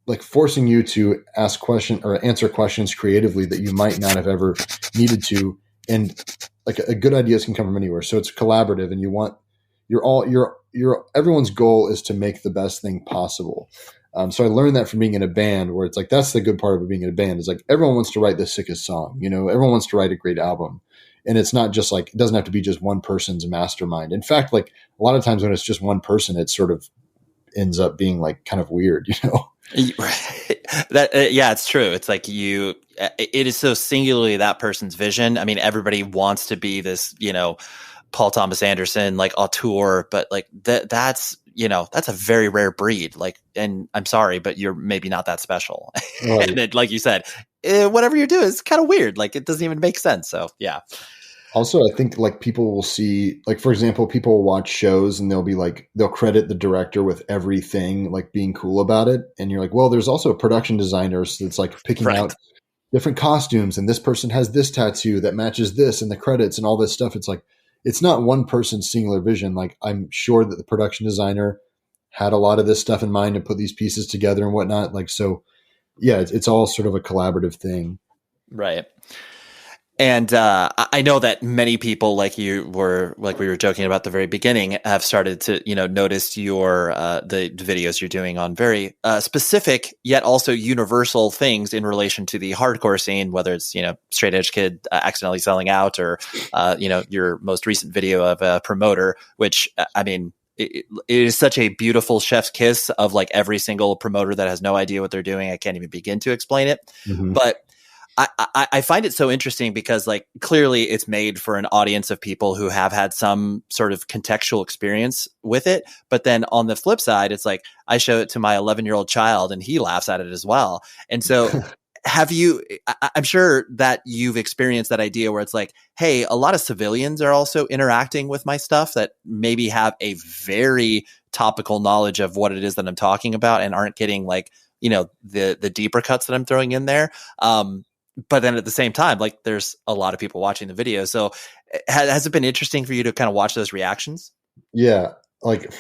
like forcing you to ask questions or answer questions creatively that you might not have ever needed to. And like a good ideas can come from anywhere. So it's collaborative, and everyone's goal is to make the best thing possible. So I learned that from being in a band, where it's like, that's the good part of being in a band, is like everyone wants to write the sickest song, everyone wants to write a great album. And it's not just like, it doesn't have to be just one person's mastermind. In fact, like a lot of times when it's just one person, it sort of ends up being like kind of weird, Yeah, it's true. It's like it is so singularly that person's vision. I mean, everybody wants to be this, Paul Thomas Anderson, like auteur, but like that's a very rare breed. Like, and I'm sorry, but you're maybe not that special. Right. And like you said, whatever you do is kind of weird. Like, it doesn't even make sense. So yeah. Also, I think like people will see, like, for example, people will watch shows and they'll be like, they'll credit the director with everything, like being cool about it. And you're like, well, there's also a production designer that's like picking out different costumes, and this person has this tattoo that matches this in the credits and all this stuff. It's like, it's not one person's singular vision. Like, I'm sure that the production designer had a lot of this stuff in mind and put these pieces together and whatnot. Like, so yeah, it's all sort of a collaborative thing. Right. And I know that many people, like we were joking about at the very beginning, have started to, notice your the videos you're doing on very specific yet also universal things in relation to the hardcore scene, whether it's, straight edge kid accidentally selling out, or your most recent video of a promoter, which I mean, it is such a beautiful chef's kiss of like every single promoter that has no idea what they're doing. I can't even begin to explain it, but I find it so interesting because, like, clearly it's made for an audience of people who have had some sort of contextual experience with it. But then on the flip side, it's like I show it to my 11-year-old child and he laughs at it as well. And so I'm sure that you've experienced that idea where it's like, hey, a lot of civilians are also interacting with my stuff that maybe have a very topical knowledge of what it is that I'm talking about and aren't getting like, the deeper cuts that I'm throwing in there. But then at the same time, like, there's a lot of people watching the video. So has it been interesting for you to kind of watch those reactions? Yeah. Like,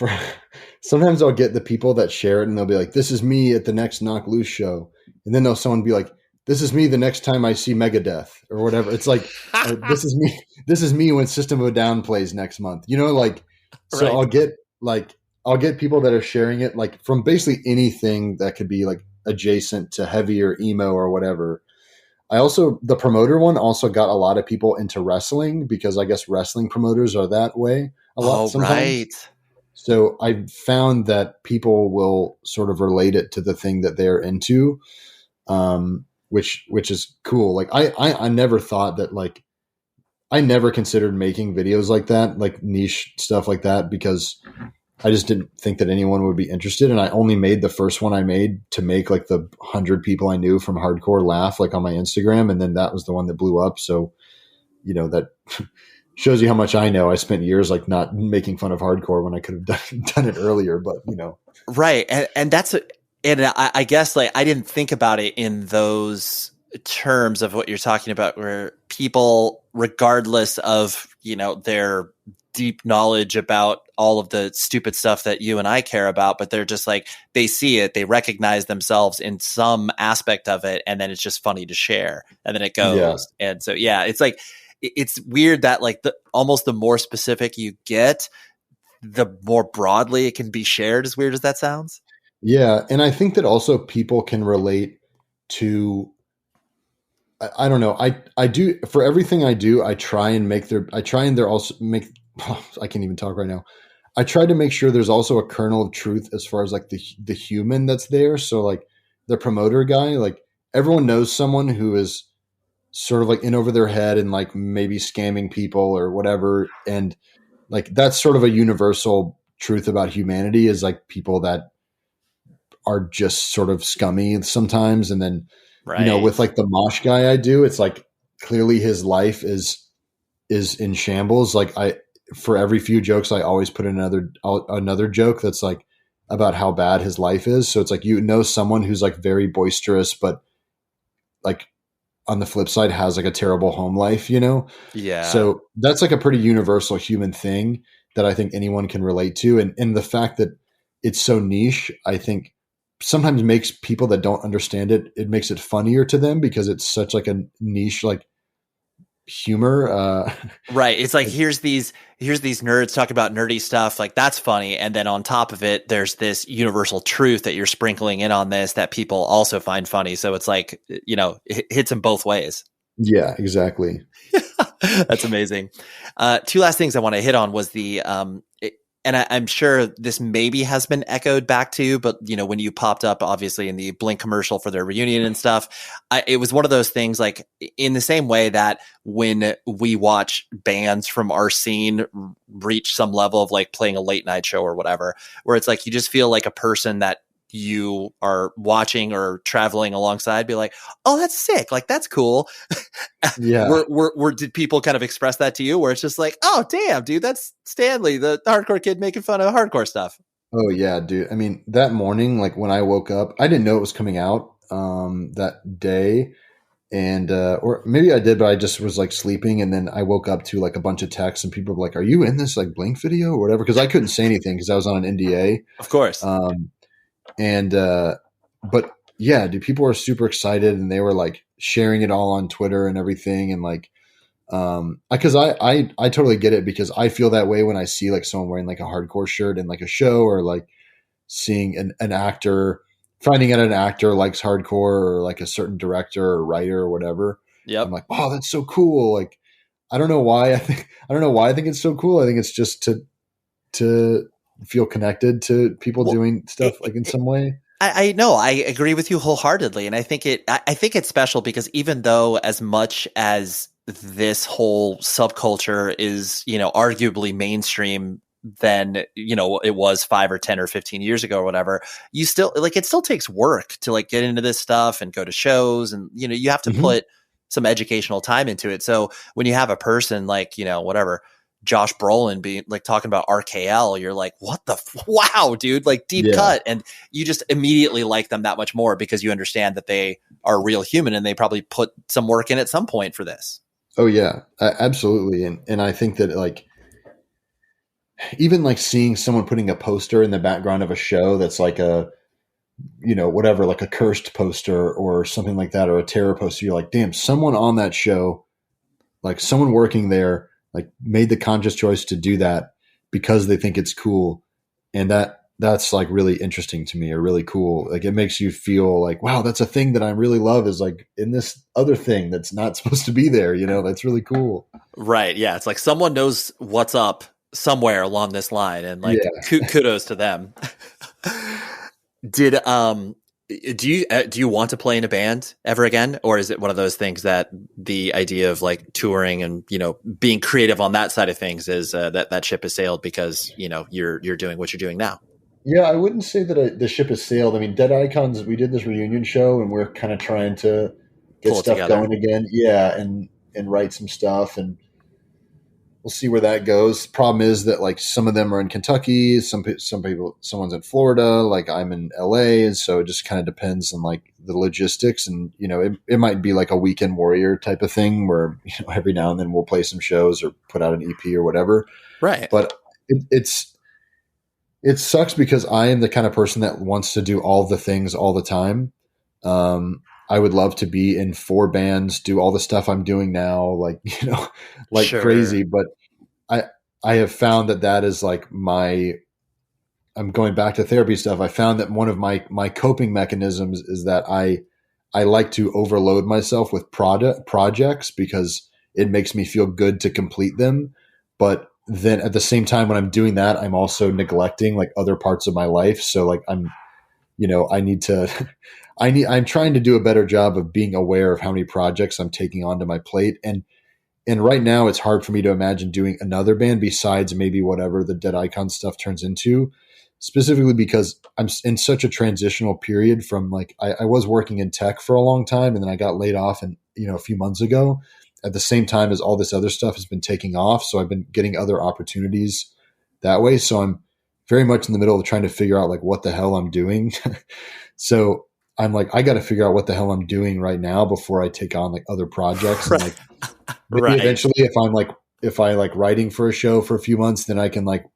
sometimes I'll get the people that share it and they'll be like, this is me at the next Knock Loose show. And then someone be like, this is me the next time I see Megadeth or whatever. It's like, this is me when System of a Down plays next month, like, so right. I'll get people that are sharing it, like, from basically anything that could be like adjacent to heavy or emo or whatever. The promoter one also got a lot of people into wrestling, because I guess wrestling promoters are that way a lot sometimes. Right. So I found that people will sort of relate it to the thing that they're into, which is cool. Like I never thought that, like, I never considered making videos like that, like niche stuff like that, because I just didn't think that anyone would be interested. And I only made the first one I made to make like the 100 people I knew from hardcore laugh, like on my Instagram. And then that was the one that blew up. So, that shows you how much I know. I spent years like not making fun of hardcore when I could have done it earlier, but Right. And I guess like, I didn't think about it in those terms of what you're talking about, where people, regardless of, their deep knowledge about all of the stupid stuff that you and I care about, but they're just like, they see it, they recognize themselves in some aspect of it, and then it's just funny to share, and then it goes. Yeah. And so, yeah, it's like, it's weird that like almost the more specific you get, the more broadly it can be shared, as weird as that sounds. Yeah. And I think that also people can relate to, I don't know. I do, for everything I do, I try and also make, I can't even talk right now. I try to make sure there's also a kernel of truth as far as like the human that's there. So like the promoter guy, like everyone knows someone who is sort of like in over their head and like maybe scamming people or whatever. And like, that's sort of a universal truth about humanity, is like people that are just sort of scummy sometimes. And then, right. With like the Mosh guy I do, it's like clearly his life is in shambles. Like for every few jokes, I always put another joke that's like about how bad his life is. So it's like, someone who's like very boisterous, but like on the flip side has like a terrible home life, Yeah. So that's like a pretty universal human thing that I think anyone can relate to. And the fact that it's so niche, I think sometimes makes people that don't understand it, it makes it funnier to them, because it's such like a niche, like humor. Right. It's like, here's these nerds talking about nerdy stuff. Like, that's funny. And then on top of it, there's this universal truth that you're sprinkling in on this that people also find funny. So it's like, it hits in both ways. Yeah, exactly. That's amazing. Two last things I want to hit on was and I'm sure this maybe has been echoed back to you, but when you popped up, obviously in the Blink commercial for their reunion and stuff, it was one of those things, like, in the same way that when we watch bands from our scene reach some level of like playing a late night show or whatever, where it's like, you just feel like a person that you are watching or traveling alongside be like, oh, that's sick. Like, that's cool. Yeah. Did people kind of express that to you where it's just like, oh, damn, dude, that's Stanley, the hardcore kid making fun of hardcore stuff? Oh yeah, dude. I mean, that morning, like when I woke up, I didn't know it was coming out that day. And, or maybe I did, but I just was like sleeping. And then I woke up to like a bunch of texts and people were like, are you in this like Blink video or whatever? Cause I couldn't say anything because I was on an NDA. Of course. But yeah, dude, people were super excited and they were like sharing it all on Twitter and everything. And like, cause I totally get it because I feel that way when I see like someone wearing like a hardcore shirt in like a show, or like seeing an actor, finding out an actor likes hardcore, or like a certain director or writer or whatever. Yep. I'm like, wow, that's so cool. Like, I don't know why I think it's so cool. I think it's just to feel connected to people doing stuff like in some way. I know, I agree with you wholeheartedly. And I think it's special because even though as much as this whole subculture is, arguably mainstream than, it was 5 or 10 or 15 years ago or whatever, you still like, it still takes work to like get into this stuff and go to shows, and, you have to put some educational time into it. So when you have a person like, whatever, Josh Brolin being like talking about RKL, you're like, what the wow, dude, like deep cut. And you just immediately like them that much more because you understand that they are a real human and they probably put some work in at some point for this. Oh yeah, absolutely. And I think that like, even like seeing someone putting a poster in the background of a show that's like a, whatever, like a cursed poster or something like that, or a terror poster, you're like, damn, someone on that show, like someone working there, like made the conscious choice to do that because they think it's cool. And that's like really interesting to me, or really cool. Like, it makes you feel like, wow, that's a thing that I really love, is like in this other thing that's not supposed to be there. That's really cool. Right. Yeah. It's like someone knows what's up somewhere along this line, and like kudos to them. Do you want to play in a band ever again, or is it one of those things that the idea of like touring and being creative on that side of things is that ship has sailed because you're doing what you're doing now? Yeah, I wouldn't say that the ship has sailed. I mean, Dead Icons, we did this reunion show and we're kind of trying to get stuff going again. Yeah, and write some stuff, and we'll see where that goes. Problem is that like some of them are in Kentucky, someone's in Florida, like I'm in LA, and so it just kind of depends on like the logistics. And it might be like a weekend warrior type of thing where every now and then we'll play some shows or put out an EP or whatever. Right. But it sucks because I am the kind of person that wants to do all the things all the time. I would love to be in 4 bands, do all the stuff I'm doing now, like, Sure. crazy. But I have found that is like I'm going back to therapy stuff. I found that one of my coping mechanisms is that I like to overload myself with projects because it makes me feel good to complete them. But then at the same time, when I'm doing that, I'm also neglecting like other parts of my life. So like I'm trying to do a better job of being aware of how many projects I'm taking onto my plate. And right now it's hard for me to imagine doing another band besides maybe whatever the Dead Icon stuff turns into, specifically because I'm in such a transitional period from like, I was working in tech for a long time and then I got laid off a few months ago at the same time as all this other stuff has been taking off. So I've been getting other opportunities that way. So I'm very much in the middle of trying to figure out like what the hell I'm doing. So I'm like, I got to figure out what the hell I'm doing right now before I take on like other projects. And like maybe eventually if I like writing for a show for a few months, then I can like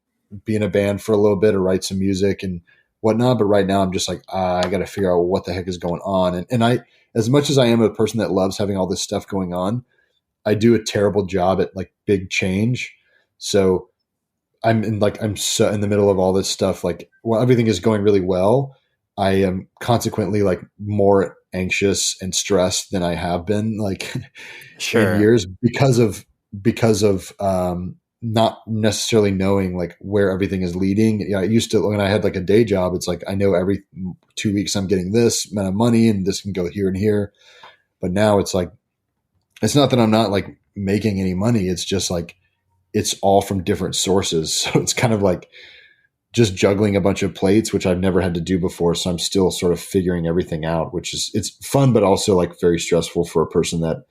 be in a band for a little bit or write some music and whatnot. But right now I'm just like, I got to figure out what the heck is going on. And I, as much as I am a person that loves having all this stuff going on, I do a terrible job at like big change. So I'm so in the middle of all this stuff. Like while everything is going really well, I am consequently like more anxious and stressed than I have been like in years because of not necessarily knowing like where everything is leading. You know, I used to, when I had like a day job, it's like, I know every 2 weeks I'm getting this amount of money and this can go here and here. But now it's like, it's not that I'm not like making any money. It's just like, it's all from different sources. So it's kind of like just juggling a bunch of plates, which I've never had to do before. So I'm still sort of figuring everything out, which is, it's fun, but also like very stressful for a person that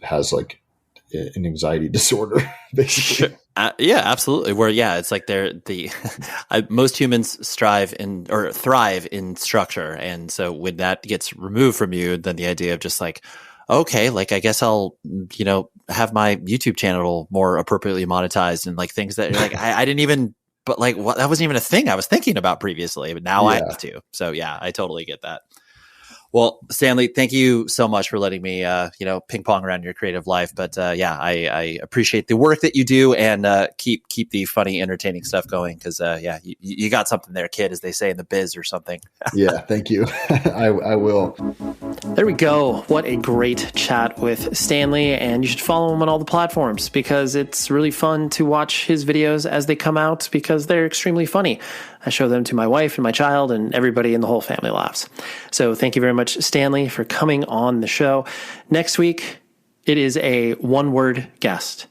has like an anxiety disorder, basically. Sure. Yeah, absolutely. Where, it's like most humans thrive in structure. And so when that gets removed from you, then the idea of just like, okay, like I guess I'll, have my YouTube channel more appropriately monetized and like things that like, I didn't even, but like that wasn't even a thing I was thinking about previously, but now I have to. So yeah, I totally get that. Well, Stanley, thank you so much for letting me, ping pong around your creative life. But I appreciate the work that you do and keep the funny, entertaining stuff going. Because you got something there, kid, as they say in the biz or something. Yeah, thank you. I will. There we go. What a great chat with Stanley, and you should follow him on all the platforms because it's really fun to watch his videos as they come out because they're extremely funny. I show them to my wife and my child, and everybody in the whole family laughs. So thank you very much, Stanley, for coming on the show. Next week, it is a one-word guest,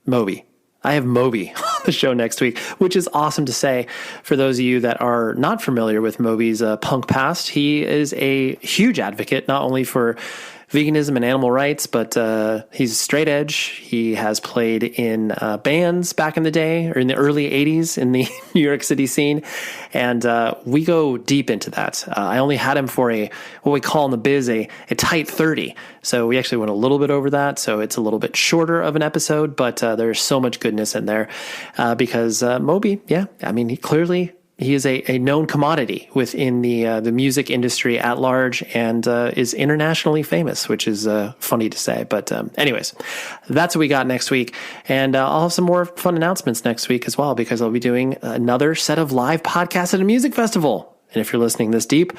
Moby. I have Moby on the show next week, which is awesome to say. For those of you that are not familiar with Moby's punk past, he is a huge advocate, not only for veganism and animal rights, but he's straight edge. He has played in bands back in the day, or in the early 80s in the New York City scene. And we go deep into that. I only had him for what we call in the biz a tight 30. So we actually went a little bit over that. So it's a little bit shorter of an episode, but there's so much goodness in there because Moby, he is a known commodity within the music industry at large and is internationally famous, which is funny to say. But anyways, that's what we got next week. And I'll have some more fun announcements next week as well, because I'll be doing another set of live podcasts at a music festival. And if you're listening this deep,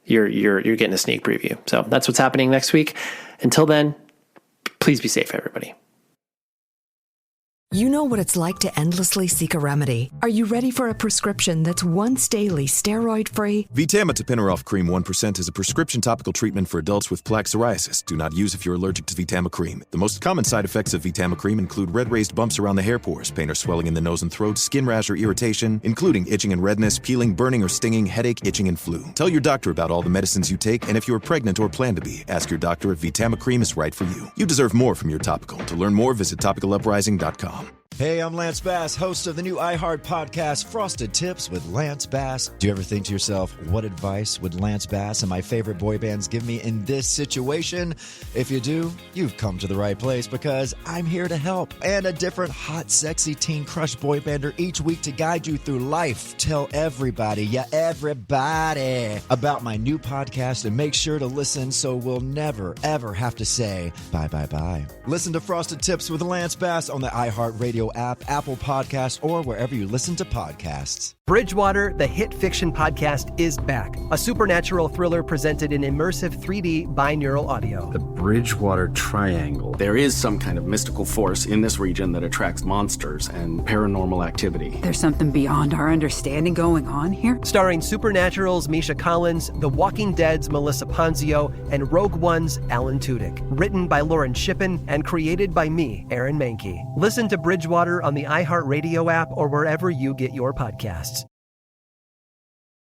you're getting a sneak preview. So that's what's happening next week. Until then, please be safe, everybody. You know what it's like to endlessly seek a remedy. Are you ready for a prescription that's once daily, steroid-free? VTAMA Tapinarof Cream 1% is a prescription topical treatment for adults with plaque psoriasis. Do not use if you're allergic to VTAMA Cream. The most common side effects of VTAMA Cream include red raised bumps around the hair pores, pain or swelling in the nose and throat, skin rash or irritation, including itching and redness, peeling, burning or stinging, headache, itching, and flu. Tell your doctor about all the medicines you take, and if you're pregnant or plan to be, ask your doctor if VTAMA Cream is right for you. You deserve more from your topical. To learn more, visit topicaluprising.com. Hey, I'm Lance Bass, host of the new iHeart podcast, Frosted Tips with Lance Bass. Do you ever think to yourself, what advice would Lance Bass and my favorite boy bands give me in this situation? If you do, you've come to the right place because I'm here to help. And a different hot, sexy teen crush boy bander each week to guide you through life. Tell everybody, everybody, about my new podcast and make sure to listen so we'll never, ever have to say bye. Listen to Frosted Tips with Lance Bass on the iHeart Radio app, Apple Podcasts, or wherever you listen to podcasts. Bridgewater, the hit fiction podcast, is back. A supernatural thriller presented in immersive 3D binaural audio. The Bridgewater Triangle. There is some kind of mystical force in this region that attracts monsters and paranormal activity. There's something beyond our understanding going on here. Starring Supernatural's Misha Collins, The Walking Dead's Melissa Ponzio, and Rogue One's Alan Tudyk. Written by Lauren Shippen and created by me, Aaron Mahnke. Listen to Bridgewater on the iHeartRadio app or wherever you get your podcasts.